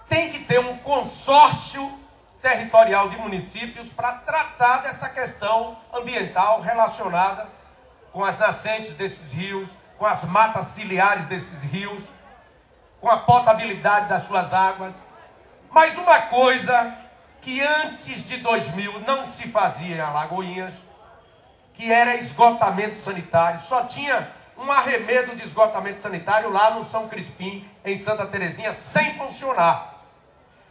tem que ter um consórcio territorial de municípios para tratar dessa questão ambiental relacionada com as nascentes desses rios, com as matas ciliares desses rios, com a potabilidade das suas águas. Mas uma coisa que antes de 2000 não se fazia em Alagoinhas, que era esgotamento sanitário. Só tinha um arremedo de esgotamento sanitário lá no São Crispim, em Santa Terezinha, sem funcionar.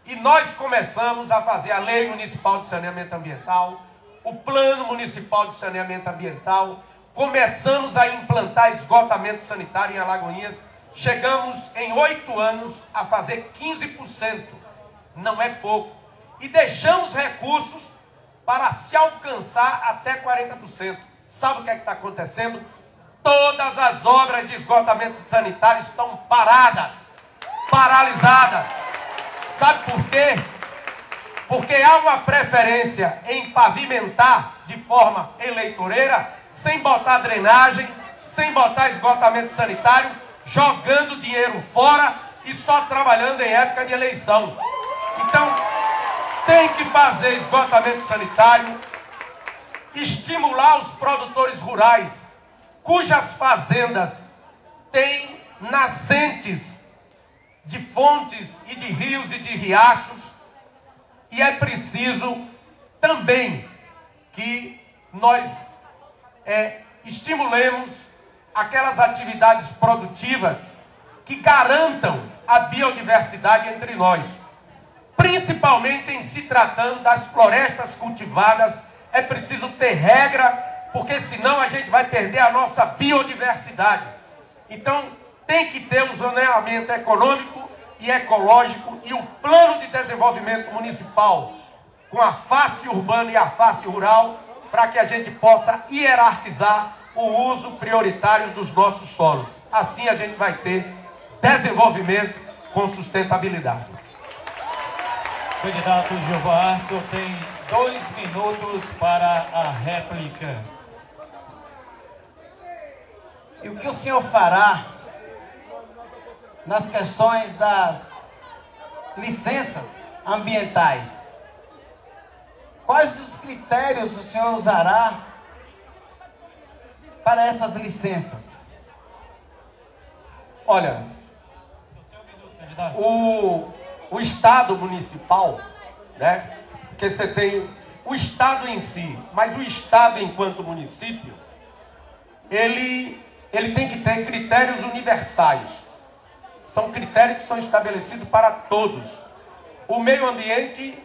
E nós começamos a fazer a Lei Municipal de Saneamento Ambiental, o Plano Municipal de Saneamento Ambiental, começamos a implantar esgotamento sanitário em Alagoinhas, chegamos em 8 anos a fazer 15%, não é pouco, e deixamos recursos para se alcançar até 40%. Sabe o que é que está acontecendo? Todas as obras de esgotamento sanitário estão paradas, paralisadas. Sabe por quê? Porque há uma preferência em pavimentar de forma eleitoreira, sem botar drenagem, sem botar esgotamento sanitário, jogando dinheiro fora e só trabalhando em época de eleição. Então, tem que fazer esgotamento sanitário, estimular os produtores rurais, cujas fazendas têm nascentes de fontes e de rios e de riachos, e é preciso também que nós estimulemos aquelas atividades produtivas que garantam a biodiversidade entre nós. Principalmente em se tratando das florestas cultivadas, é preciso ter regra, porque senão a gente vai perder a nossa biodiversidade. Então, tem que ter um zoneamento econômico e ecológico e o plano de desenvolvimento municipal, com a face urbana e a face rural, para que a gente possa hierarquizar o uso prioritário dos nossos solos. Assim a gente vai ter desenvolvimento com sustentabilidade. Candidato Gilvan Artson tem 2 minutos para a réplica. E o que o senhor fará nas questões das licenças ambientais. Quais os critérios o senhor usará para essas licenças? Olha, o Estado municipal, né? Porque você tem o Estado em si, mas o Estado enquanto município, ele tem que ter critérios universais. São critérios que são estabelecidos para todos. O meio ambiente,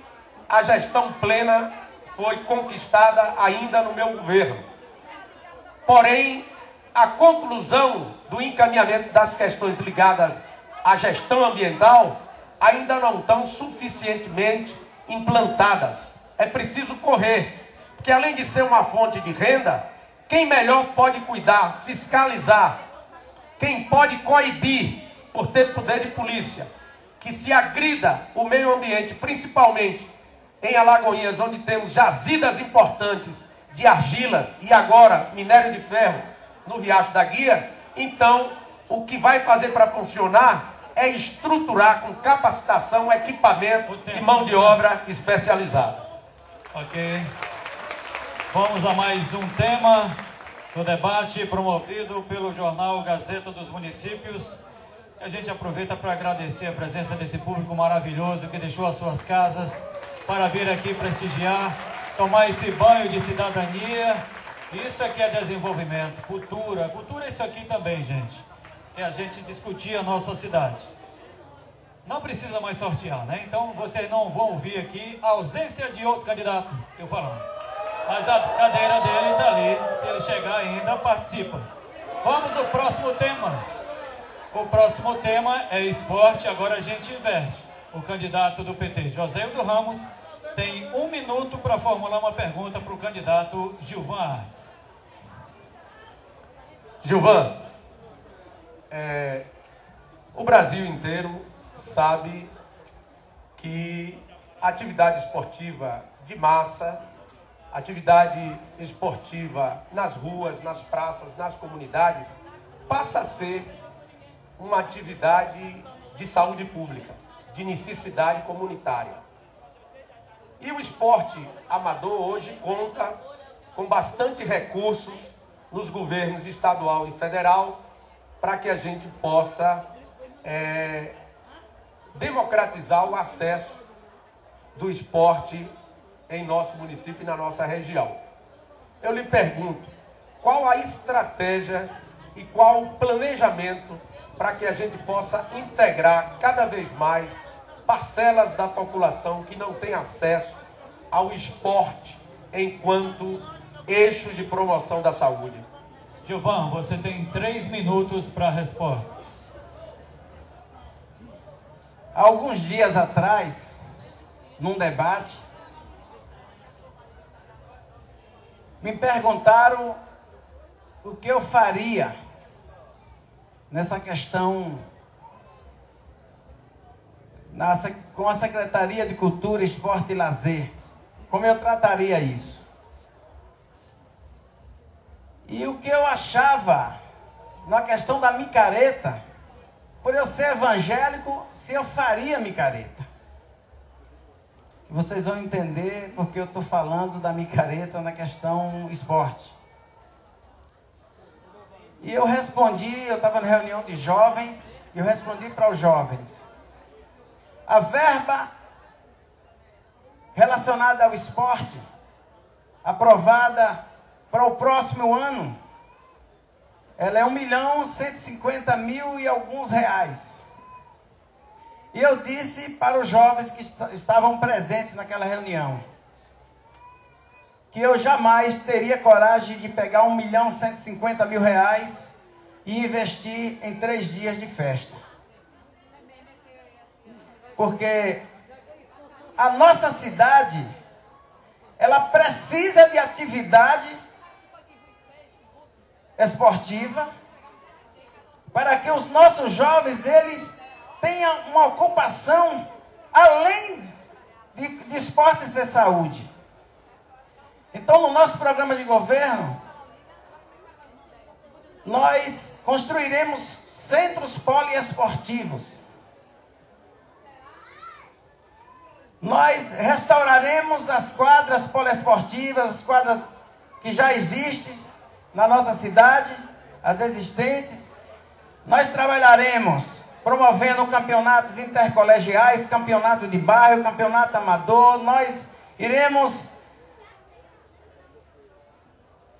a gestão plena foi conquistada ainda no meu governo. Porém, a conclusão do encaminhamento das questões ligadas à gestão ambiental ainda não estão suficientemente implantadas. É preciso correr, porque além de ser uma fonte de renda, quem melhor pode cuidar, fiscalizar, quem pode coibir, por ter poder de polícia, que se agrida o meio ambiente, principalmente em Alagoinhas, onde temos jazidas importantes de argilas e agora minério de ferro no Riacho da Guia. Então, o que vai fazer para funcionar é estruturar com capacitação, equipamento e mão de obra especializada. Ok. Vamos a mais um tema do debate promovido pelo jornal Gazeta dos Municípios. A gente aproveita para agradecer a presença desse público maravilhoso que deixou as suas casas para vir aqui prestigiar, tomar esse banho de cidadania. Isso aqui é desenvolvimento, cultura. Cultura é isso aqui também, gente. É a gente discutir a nossa cidade. Não precisa mais sortear, né? Então vocês não vão ouvir aqui a ausência de outro candidato, eu falando. Mas a cadeira dele está ali, se ele chegar ainda, participa. Vamos ao próximo tema. O próximo tema é esporte, agora a gente inverte. O candidato do PT, Joséildo Ramos, tem 1 minuto para formular uma pergunta para o candidato Gilvan Artes. Gilvan, o Brasil inteiro sabe que a atividade esportiva de massa, atividade esportiva nas ruas, nas praças, nas comunidades, passa a ser uma atividade de saúde pública, de necessidade comunitária. E o esporte amador hoje conta com bastante recursos nos governos estadual e federal para que a gente possa democratizar o acesso do esporte em nosso município e na nossa região. Eu lhe pergunto, qual a estratégia e qual o planejamento para que a gente possa integrar cada vez mais parcelas da população que não tem acesso ao esporte enquanto eixo de promoção da saúde? Gilvan, você tem 3 minutos para a resposta. Há alguns dias atrás, num debate, me perguntaram o que eu faria nessa questão com a Secretaria de Cultura, Esporte e Lazer. Como eu trataria isso? E o que eu achava na questão da micareta, por eu ser evangélico, se eu faria micareta. Vocês vão entender porque eu estou falando da micareta na questão esporte. E eu respondi, eu estava na reunião de jovens, e eu respondi para os jovens. A verba relacionada ao esporte, aprovada para o próximo ano, ela é 1.150.000 e alguns reais. E eu disse para os jovens que estavam presentes naquela reunião, que eu jamais teria coragem de pegar 1.150.000 reais e investir em 3 dias de festa. Porque a nossa cidade, ela precisa de atividade esportiva para que os nossos jovens, eles tenham uma ocupação além de esportes e saúde. Então, no nosso programa de governo, nós construiremos centros poliesportivos. Nós restauraremos as quadras poliesportivas, as quadras que já existem na nossa cidade, as existentes. Nós trabalharemos promovendo campeonatos intercolegiais, campeonato de bairro, campeonato amador. Nós iremos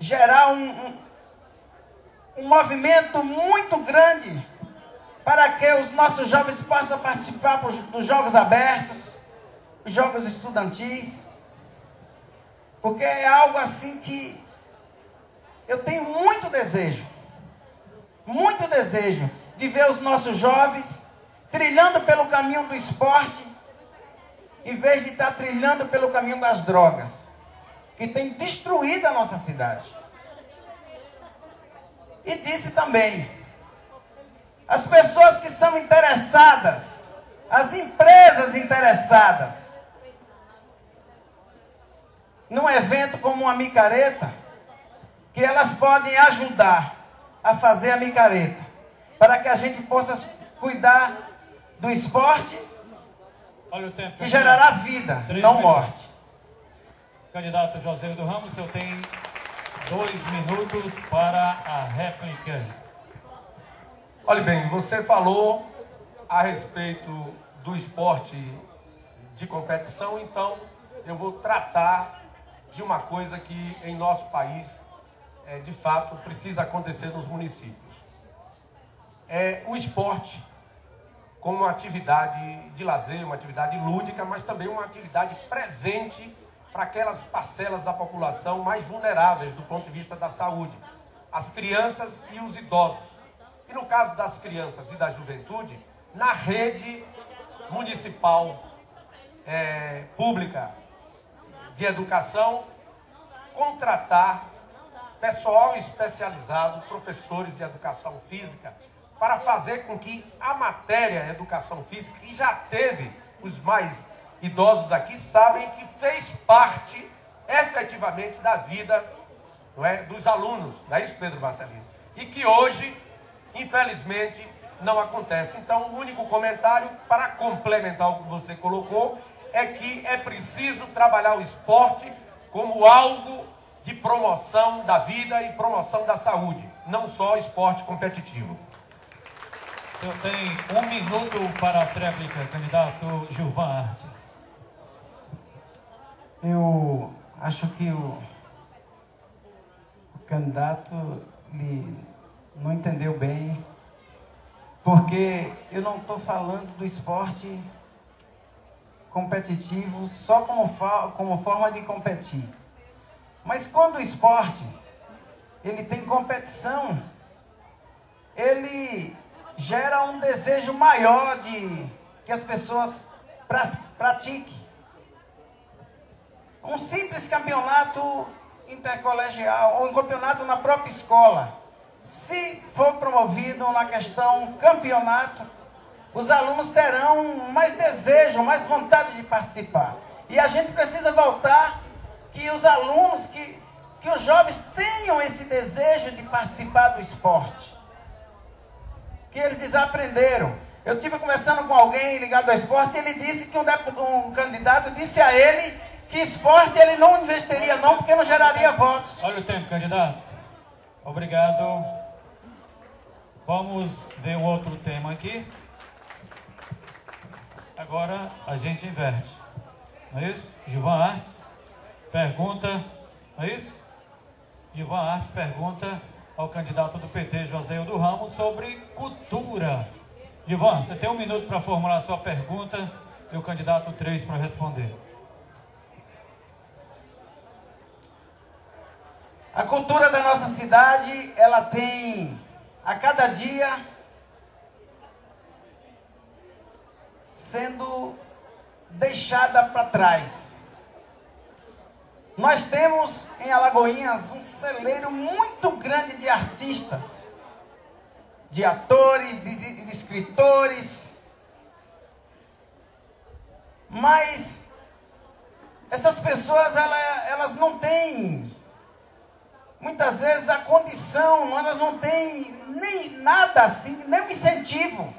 gerar um movimento muito grande para que os nossos jovens possam participar dos jogos abertos, os jogos estudantis, porque é algo assim que eu tenho muito desejo de ver os nossos jovens trilhando pelo caminho do esporte, em vez de estar trilhando pelo caminho das drogas, que tem destruído a nossa cidade. E disse também, as pessoas que são interessadas, as empresas interessadas, num evento como uma micareta, que elas podem ajudar a fazer a micareta, para que a gente possa cuidar do esporte. Olha o tempo, que gerará vida, não morte. Candidato José do Ramos, o senhor tem 2 minutos para a réplica. Olha bem, você falou a respeito do esporte de competição, então eu vou tratar de uma coisa que em nosso país, de fato, precisa acontecer nos municípios. É o esporte como uma atividade de lazer, uma atividade lúdica, mas também uma atividade presente para aquelas parcelas da população mais vulneráveis do ponto de vista da saúde, as crianças e os idosos. E no caso das crianças e da juventude, na rede municipal pública de educação, contratar pessoal especializado, professores de educação física, para fazer com que a matéria educação física, que já teve, os mais idosos aqui sabem que fez parte efetivamente da vida, não é, dos alunos, não é isso, Pedro Marcelino? E que hoje, infelizmente, não acontece. Então, o único comentário para complementar o que você colocou é que é preciso trabalhar o esporte como algo de promoção da vida e promoção da saúde, não só esporte competitivo. O senhor tem 1 minuto para a réplica, candidato Gilvan Artes. Eu acho que o candidato não entendeu bem, porque eu não estou falando do esporte competitivo só como forma de competir. Mas quando o esporte ele tem competição, ele gera um desejo maior de que as pessoas pratiquem. Um simples campeonato intercolegial ou um campeonato na própria escola, se for promovido na questão campeonato, os alunos terão mais desejo, mais vontade de participar. E a gente precisa voltar que os alunos, que os jovens tenham esse desejo de participar do esporte, que eles desaprenderam. Eu estive conversando com alguém ligado ao esporte e ele disse que um candidato disse a ele que esporte ele não investiria não, porque não geraria votos. Olha o tempo, candidato. Obrigado. Vamos ver um outro tema aqui. Agora a gente inverte. Não é isso? Gilvan Artes pergunta, não é isso? Gilvan Artes pergunta ao candidato do PT, José do Ramos, sobre cultura. Gilvan, você tem 1 minuto para formular a sua pergunta e o candidato 3 para responder. A cultura da nossa cidade, ela tem, a cada dia, sendo deixada para trás. Nós temos em Alagoinhas um celeiro muito grande de artistas, de atores, de escritores, mas essas pessoas elas não têm muitas vezes a condição, elas não têm nem nada assim, nem um incentivo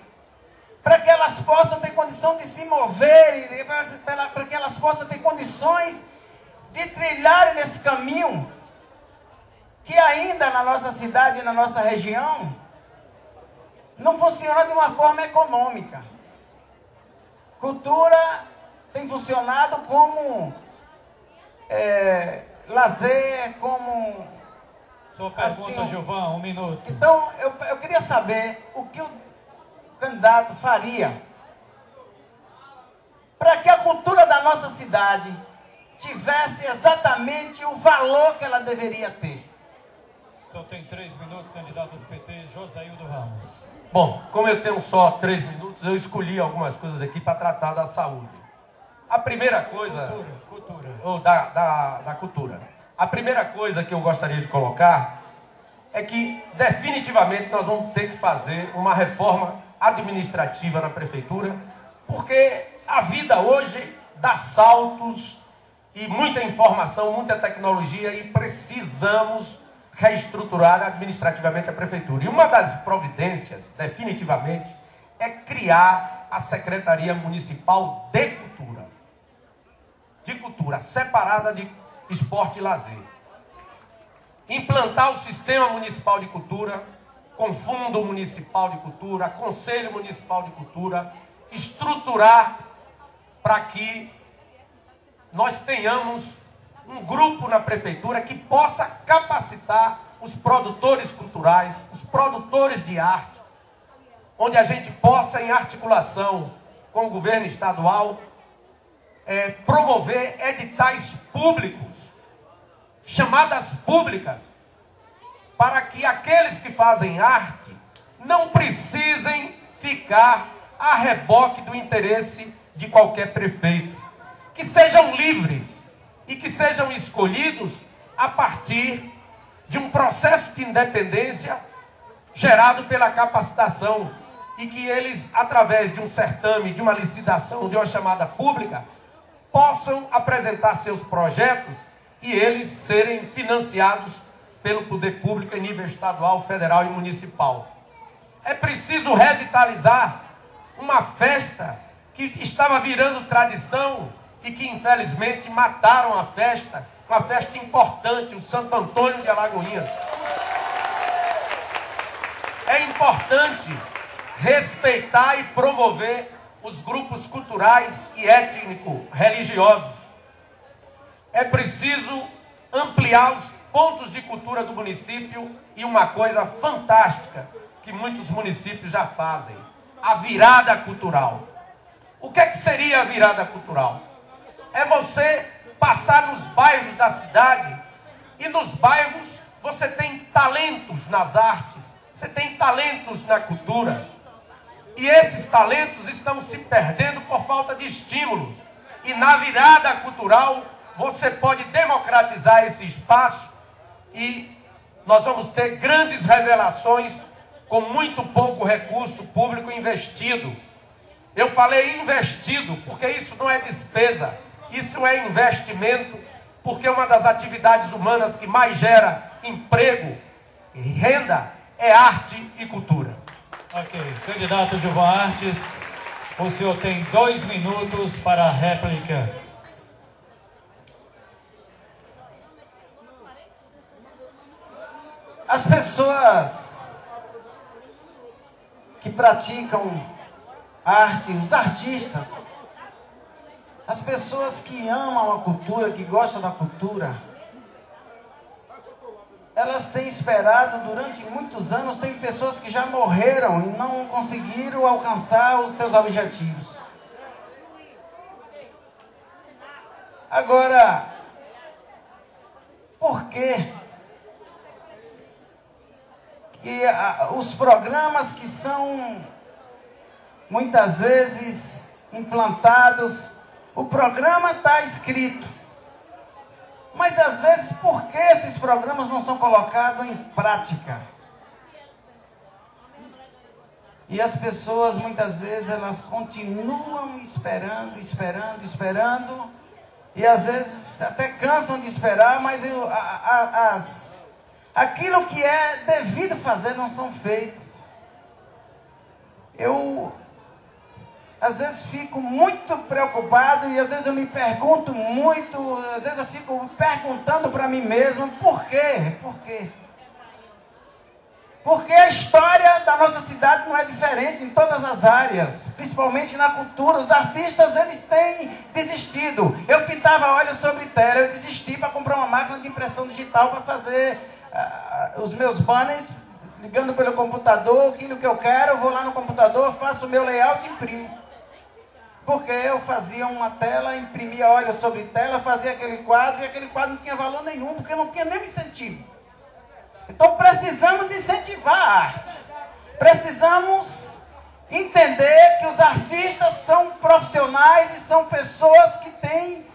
para que elas possam ter condição de se mover, para que elas possam ter condições de trilharem nesse caminho, que ainda na nossa cidade e na nossa região, não funciona de uma forma econômica. Cultura tem funcionado como lazer, como... Sua pergunta, assim, Gilvan, 1 minuto. Então, eu queria saber o que o candidato faria para que a cultura da nossa cidade tivesse exatamente o valor que ela deveria ter. O senhor tem 3 minutos, candidato do PT, Josaildo Ramos. Bom, como eu tenho só 3 minutos, eu escolhi algumas coisas aqui para tratar da saúde. A primeira coisa... Cultura. Ou da cultura. A primeira coisa que eu gostaria de colocar é que, definitivamente, nós vamos ter que fazer uma reforma administrativa na prefeitura, porque a vida hoje dá saltos e muita informação, muita tecnologia, e precisamos reestruturar administrativamente a prefeitura. E uma das providências, definitivamente, é criar a Secretaria Municipal de Cultura, separada de esporte e lazer. Implantar o Sistema Municipal de Cultura, com Fundo Municipal de Cultura, Conselho Municipal de Cultura, estruturar para que nós tenhamos um grupo na prefeitura que possa capacitar os produtores culturais, os produtores de arte, onde a gente possa, em articulação com o governo estadual, promover editais públicos, chamadas públicas, para que aqueles que fazem arte não precisem ficar a reboque do interesse de qualquer prefeito. Que sejam livres e que sejam escolhidos a partir de um processo de independência gerado pela capacitação, e que eles, através de um certame, de uma licitação, de uma chamada pública, possam apresentar seus projetos e eles serem financiados pelo poder público em nível estadual, federal e municipal. É preciso revitalizar uma festa que estava virando tradição e que, infelizmente, mataram a festa, uma festa importante, o Santo Antônio de Alagoinhas. É importante respeitar e promover os grupos culturais e étnico-religiosos. É preciso ampliar os pontos de cultura do município, e uma coisa fantástica que muitos municípios já fazem: a virada cultural. O que seria a virada cultural? É você passar nos bairros da cidade, e nos bairros você tem talentos nas artes, você tem talentos na cultura, e esses talentos estão se perdendo por falta de estímulos. E na virada cultural você pode democratizar esse espaço, e nós vamos ter grandes revelações com muito pouco recurso público investido. Eu falei investido porque isso não é despesa, isso é investimento, porque uma das atividades humanas que mais gera emprego e renda é arte e cultura. Ok, candidato Gilvan Artes, o senhor tem 2 minutos para a réplica. As pessoas que praticam arte, os artistas, as pessoas que amam a cultura, que gostam da cultura, elas têm esperado durante muitos anos. Tem pessoas que já morreram e não conseguiram alcançar os seus objetivos. Agora, por quê que os programas que são muitas vezes implantados, o programa está escrito, mas às vezes por que esses programas não são colocados em prática? E as pessoas muitas vezes elas continuam esperando, e às vezes até cansam de esperar, mas aquilo que é devido fazer não são feitos. Eu às vezes fico muito preocupado e às vezes eu me pergunto muito, às vezes eu fico perguntando para mim mesmo, por quê? Por quê? Porque a história da nossa cidade não é diferente em todas as áreas, principalmente na cultura. Os artistas, eles têm desistido. Eu pintava óleo sobre tela, eu desisti para comprar uma máquina de impressão digital para fazer os meus banners, ligando pelo computador, aquilo que eu quero, eu vou lá no computador, faço o meu layout e imprimo. Porque eu fazia uma tela, imprimia óleo sobre tela, fazia aquele quadro, e aquele quadro não tinha valor nenhum, porque não tinha nenhum incentivo. Então precisamos incentivar a arte. Precisamos entender que os artistas são profissionais e são pessoas que têm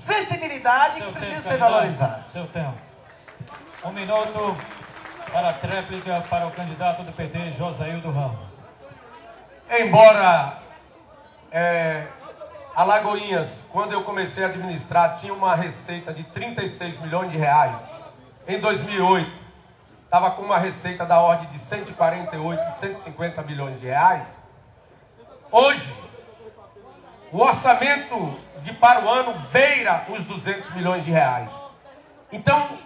sensibilidade e que precisam ser valorizadas. Seu tempo. 1 minuto para a tréplica para o candidato do PT, Josaildo Ramos. Embora Alagoinhas, quando eu comecei a administrar, tinha uma receita de 36 milhões de reais. Em 2008, estava com uma receita da ordem de 148, 150 milhões de reais. Hoje, o orçamento para o ano beira os 200 milhões de reais. Então,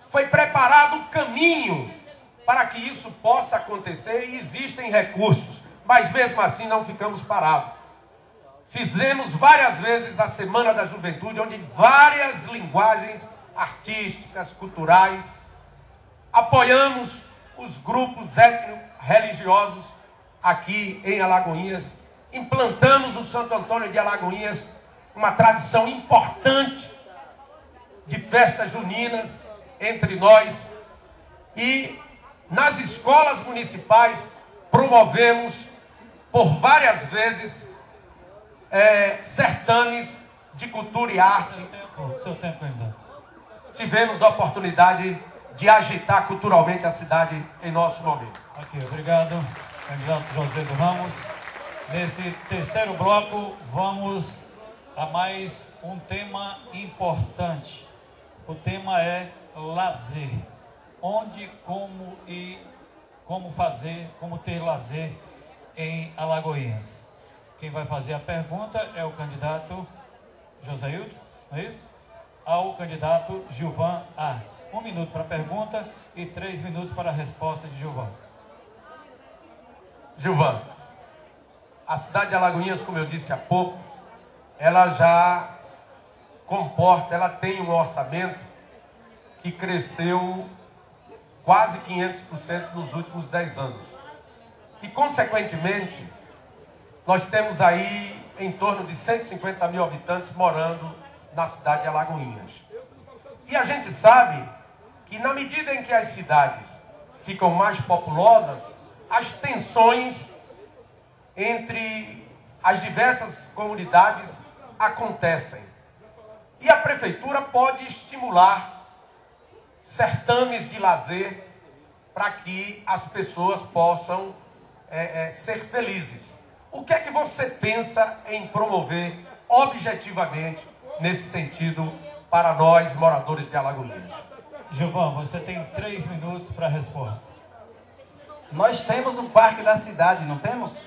foi preparado o caminho para que isso possa acontecer e existem recursos. Mas mesmo assim não ficamos parados. Fizemos várias vezes a Semana da Juventude, onde várias linguagens artísticas, culturais, apoiamos os grupos étnico-religiosos aqui em Alagoinhas. Implantamos o Santo Antônio de Alagoinhas, uma tradição importante de festas juninas entre nós. E nas escolas municipais promovemos por várias vezes certames de cultura e arte. Seu tempo ainda. Tivemos a oportunidade de agitar culturalmente a cidade em nosso momento. Aqui, obrigado, candidato Josaildo Ramos. Nesse terceiro bloco, vamos a mais um tema importante. O tema é lazer. Onde, como e como fazer, como ter lazer em Alagoinhas. Quem vai fazer a pergunta é o candidato Josaildo, não é isso? Ao candidato Gilvan Artes. 1 minuto para a pergunta e 3 minutos para a resposta de Gilvan. Gilvan, a cidade de Alagoinhas, como eu disse há pouco, ela já comporta, ela tem um orçamento que cresceu quase 500% nos últimos 10 anos. E, consequentemente, nós temos aí em torno de 150 mil habitantes morando na cidade de Alagoinhas. E a gente sabe que na medida em que as cidades ficam mais populosas, as tensões entre as diversas comunidades acontecem. E a prefeitura pode estimular certames de lazer para que as pessoas possam ser felizes. O que é que você pensa em promover objetivamente nesse sentido para nós, moradores de Alagoinhas? Gilvan, você tem 3 minutos para a resposta. Nós temos o Parque da Cidade, não temos?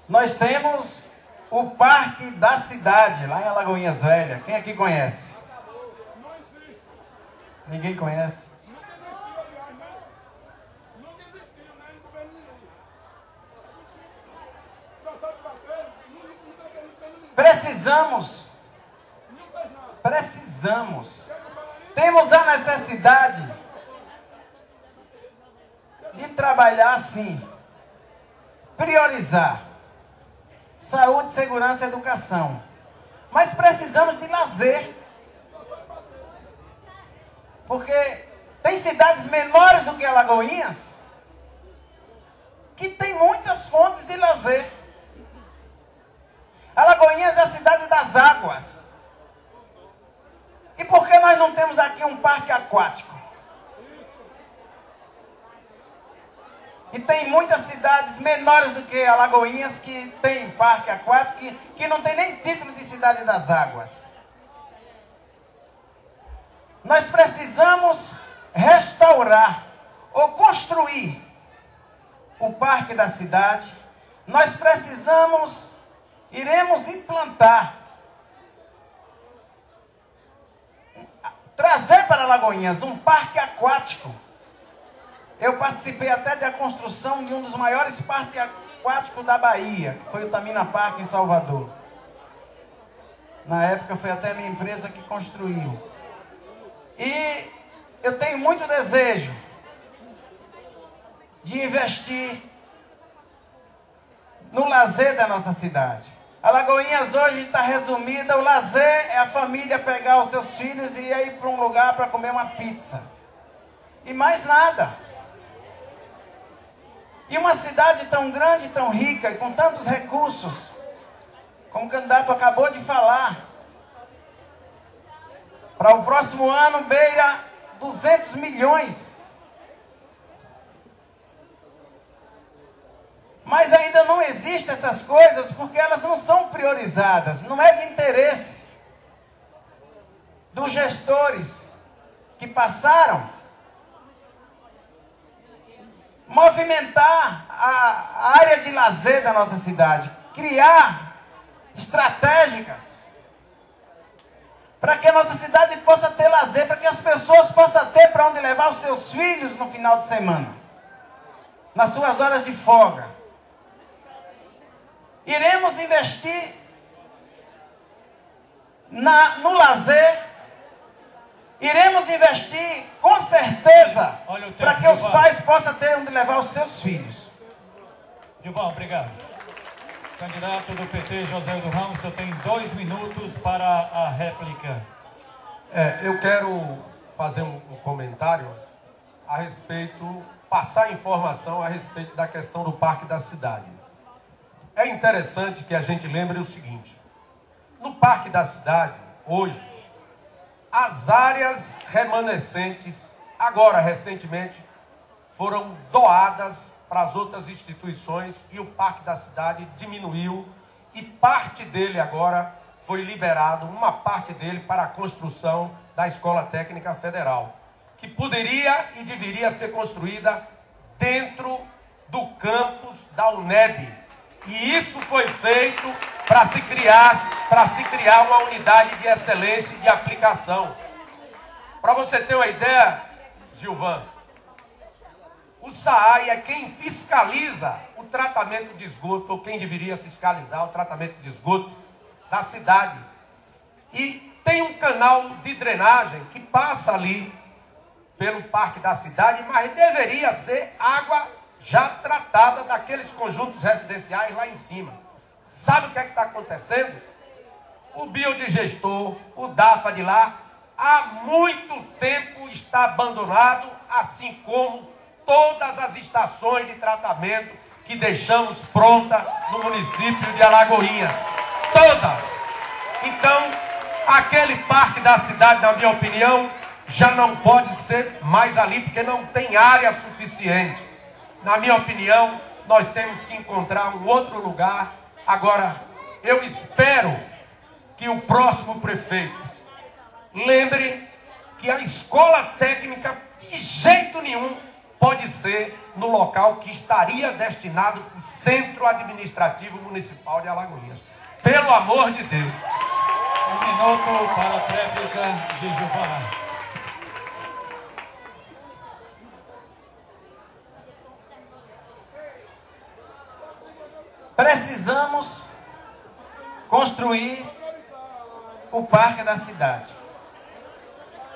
Nós temos o Parque da Cidade, lá em Alagoinhas Velha. Quem aqui conhece? Ninguém conhece? Precisamos. Temos a necessidade de trabalhar assim, priorizar saúde, segurança e educação. Mas precisamos de lazer. Porque tem cidades menores do que Alagoinhas que tem muitas fontes de lazer. Alagoinhas é a cidade das águas. E por que nós não temos aqui um parque aquático? E tem muitas cidades menores do que Alagoinhas que tem parque aquático, que não tem nem título de cidade das águas. Nós precisamos restaurar ou construir o parque da cidade, nós iremos implantar, trazer para Alagoinhas um parque aquático. Eu participei até da construção de um dos maiores parques aquáticos da Bahia, que foi o Tamina Park em Salvador. Na época foi até a minha empresa que construiu. E eu tenho muito desejo de investir no lazer da nossa cidade. Alagoinhas hoje está resumida, o lazer é a família pegar os seus filhos e ir para um lugar para comer uma pizza. E mais nada. E uma cidade tão grande, tão rica e com tantos recursos, como o candidato acabou de falar, para o próximo ano beira 200 milhões. Mas ainda não existem essas coisas porque elas não são priorizadas. Não é de interesse dos gestores que passaram movimentar a área de lazer da nossa cidade, criar estratégicas para que a nossa cidade possa ter lazer, para que as pessoas possam ter para onde levar os seus filhos no final de semana, nas suas horas de folga. Iremos investir no lazer, iremos investir com certeza para que os pais possam ter onde levar os seus filhos. Gilvan, obrigado. Candidato do PT, Joséildo Ramos, eu tenho 2 minutos para a réplica. Eu quero fazer um comentário a respeito, passar informação a respeito da questão do Parque da Cidade. É interessante que a gente lembre o seguinte: no Parque da Cidade, hoje, as áreas remanescentes, agora recentemente, foram doadas para as outras instituições e o Parque da Cidade diminuiu e parte dele agora foi liberado, uma parte dele para a construção da Escola Técnica Federal, que poderia e deveria ser construída dentro do campus da UNEB. E isso foi feito para se criar uma unidade de excelência e de aplicação. Para você ter uma ideia, Gilvan, o SAAI é quem fiscaliza o tratamento de esgoto, ou quem deveria fiscalizar o tratamento de esgoto da cidade. E tem um canal de drenagem que passa ali pelo Parque da Cidade, mas deveria ser água já tratada daqueles conjuntos residenciais lá em cima. Sabe o que é que está acontecendo? O biodigestor, o DAFA de lá, há muito tempo está abandonado, assim como todas as estações de tratamento que deixamos pronta no município de Alagoinhas. Todas! Então, aquele Parque da Cidade, na minha opinião, já não pode ser mais ali, porque não tem área suficiente. Na minha opinião, nós temos que encontrar um outro lugar. Agora, eu espero que o próximo prefeito lembre que a escola técnica, de jeito nenhum, pode ser no local que estaria destinado para o Centro Administrativo Municipal de Alagoinhas. Pelo amor de Deus. 1 minuto para a réplica de Gilvan. Precisamos construir o Parque da Cidade.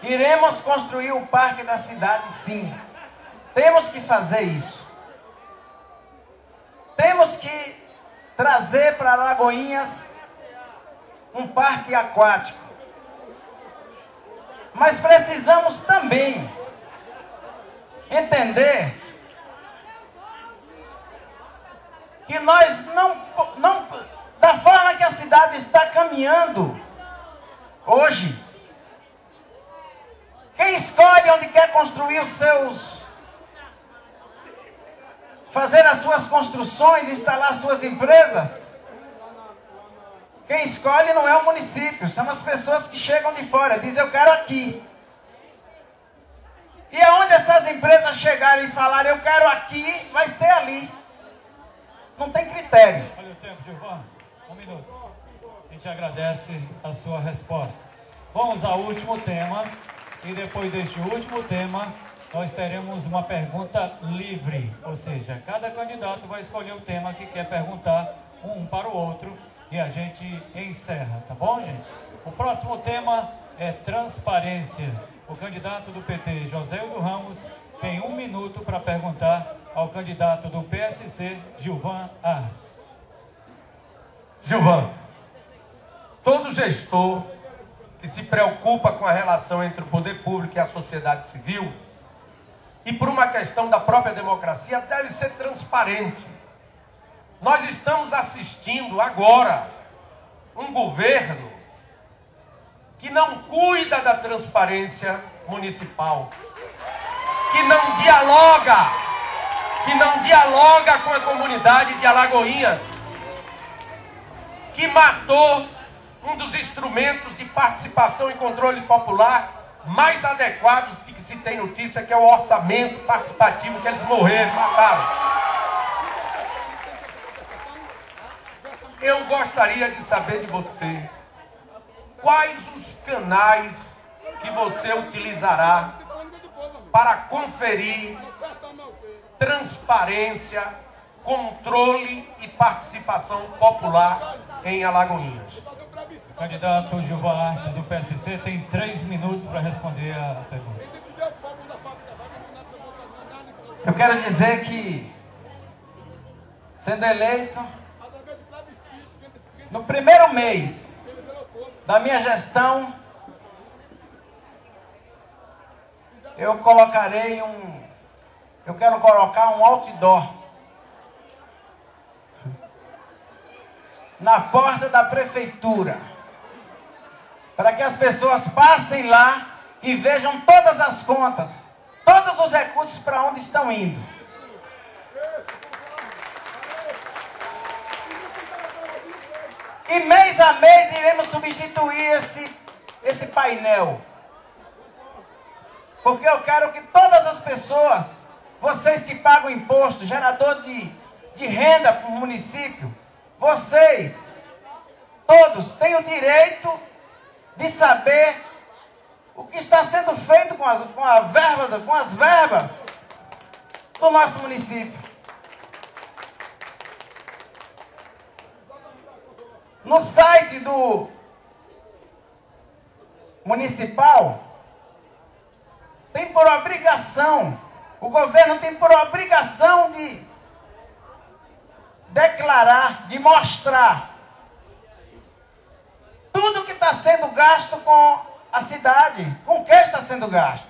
Iremos construir o Parque da Cidade, sim. Temos que fazer isso. Temos que trazer para Alagoinhas um parque aquático. Mas precisamos também entender que nós não da forma que a cidade está caminhando hoje, quem escolhe onde quer construir fazer as suas construções, instalar suas empresas, quem escolhe não é o município, são as pessoas que chegam de fora, dizem eu quero aqui. E aonde essas empresas chegarem e falarem, eu quero aqui, vai ser ali. Não tem critério. Olha o tempo, Gilvan. Um minuto. A gente agradece a sua resposta. Vamos ao último tema. E depois deste último tema, nós teremos uma pergunta livre. Ou seja, cada candidato vai escolher o tema que quer perguntar um para o outro. E a gente encerra, tá bom, gente? O próximo tema é transparência. O candidato do PT, Joséildo Ramos, tem 1 minuto para perguntar ao candidato do PSC, Gilvan Artes. Gilvan, todo gestor que se preocupa com a relação entre o poder público e a sociedade civil, e por uma questão da própria democracia, deve ser transparente. Nós estamos assistindo agora um governo que não cuida da transparência municipal, que não dialoga com a comunidade de Alagoinhas, que matou um dos instrumentos de participação e controle popular mais adequados que se tem notícia, que é o orçamento participativo, que eles mataram. Eu gostaria de saber de você, quais os canais que você utilizará para conferir transparência, controle e participação popular em Alagoinhas? O candidato Gilvan Artes do PSC tem 3 minutos para responder a pergunta. Eu quero dizer que, sendo eleito, no primeiro mês da minha gestão, eu quero colocar um outdoor na porta da prefeitura, para que as pessoas passem lá e vejam todas as contas, todos os recursos para onde estão indo. E mês a mês iremos substituir esse painel. Porque eu quero que todas as pessoas, vocês que pagam imposto, gerador de renda para o município, vocês, todos, têm o direito de saber o que está sendo feito com as verbas do nosso município. No site do municipal, tem por obrigação, o governo tem por obrigação de declarar, de mostrar tudo que está sendo gasto com a cidade, com o que está sendo gasto.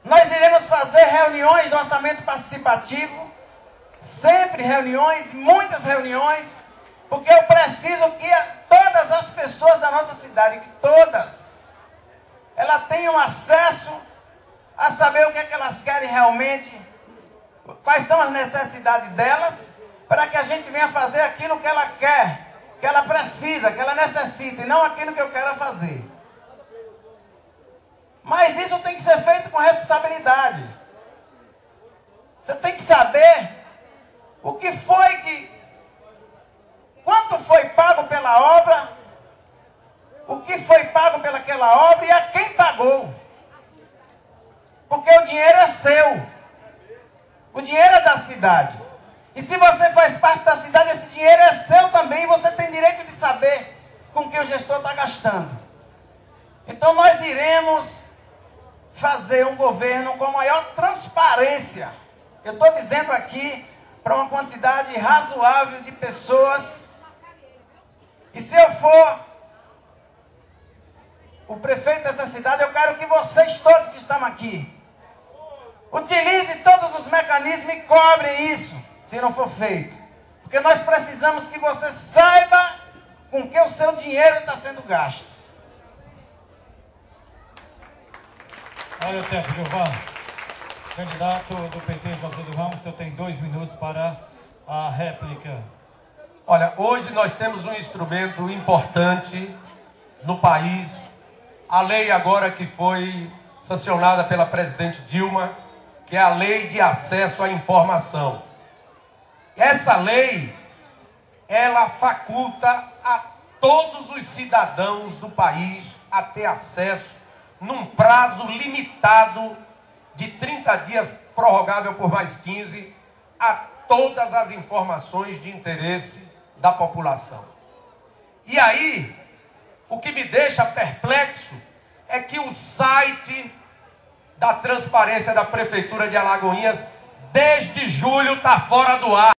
Nós iremos fazer reuniões de orçamento participativo, sempre reuniões, muitas reuniões, porque eu preciso que todas as pessoas da nossa cidade, que todas, elas tenham acesso a saber o que é que elas querem realmente, quais são as necessidades delas, para que a gente venha fazer aquilo que ela quer, que ela precisa, que ela necessita, e não aquilo que eu quero fazer. Mas isso tem que ser feito com responsabilidade. Você tem que saber o que foi quanto foi pago pela obra, o que foi pago pelaquela obra e a quem pagou. Porque o dinheiro é seu. O dinheiro é da cidade. E se você faz parte da cidade, esse dinheiro é seu também. E você tem direito de saber com que o gestor está gastando. Então nós iremos fazer um governo com maior transparência. Eu estou dizendo aqui para uma quantidade razoável de pessoas. E se eu for o prefeito dessa cidade, eu quero que vocês todos que estão aqui utilizem todos os mecanismos e cobrem isso, se não for feito. Porque nós precisamos que você saiba com que o seu dinheiro está sendo gasto. Olha o tempo, Gilvan. Candidato do PT, Joséildo Ramos, o senhor tem 2 minutos para a réplica. Olha, hoje nós temos um instrumento importante no país. A lei agora que foi sancionada pela presidente Dilma, que é a Lei de Acesso à Informação. Essa lei, ela faculta a todos os cidadãos do país a ter acesso, num prazo limitado de 30 dias, prorrogável por mais 15, a todas as informações de interesse da população. E aí, o que me deixa perplexo é que o site da transparência da Prefeitura de Alagoinhas, desde julho, está fora do ar.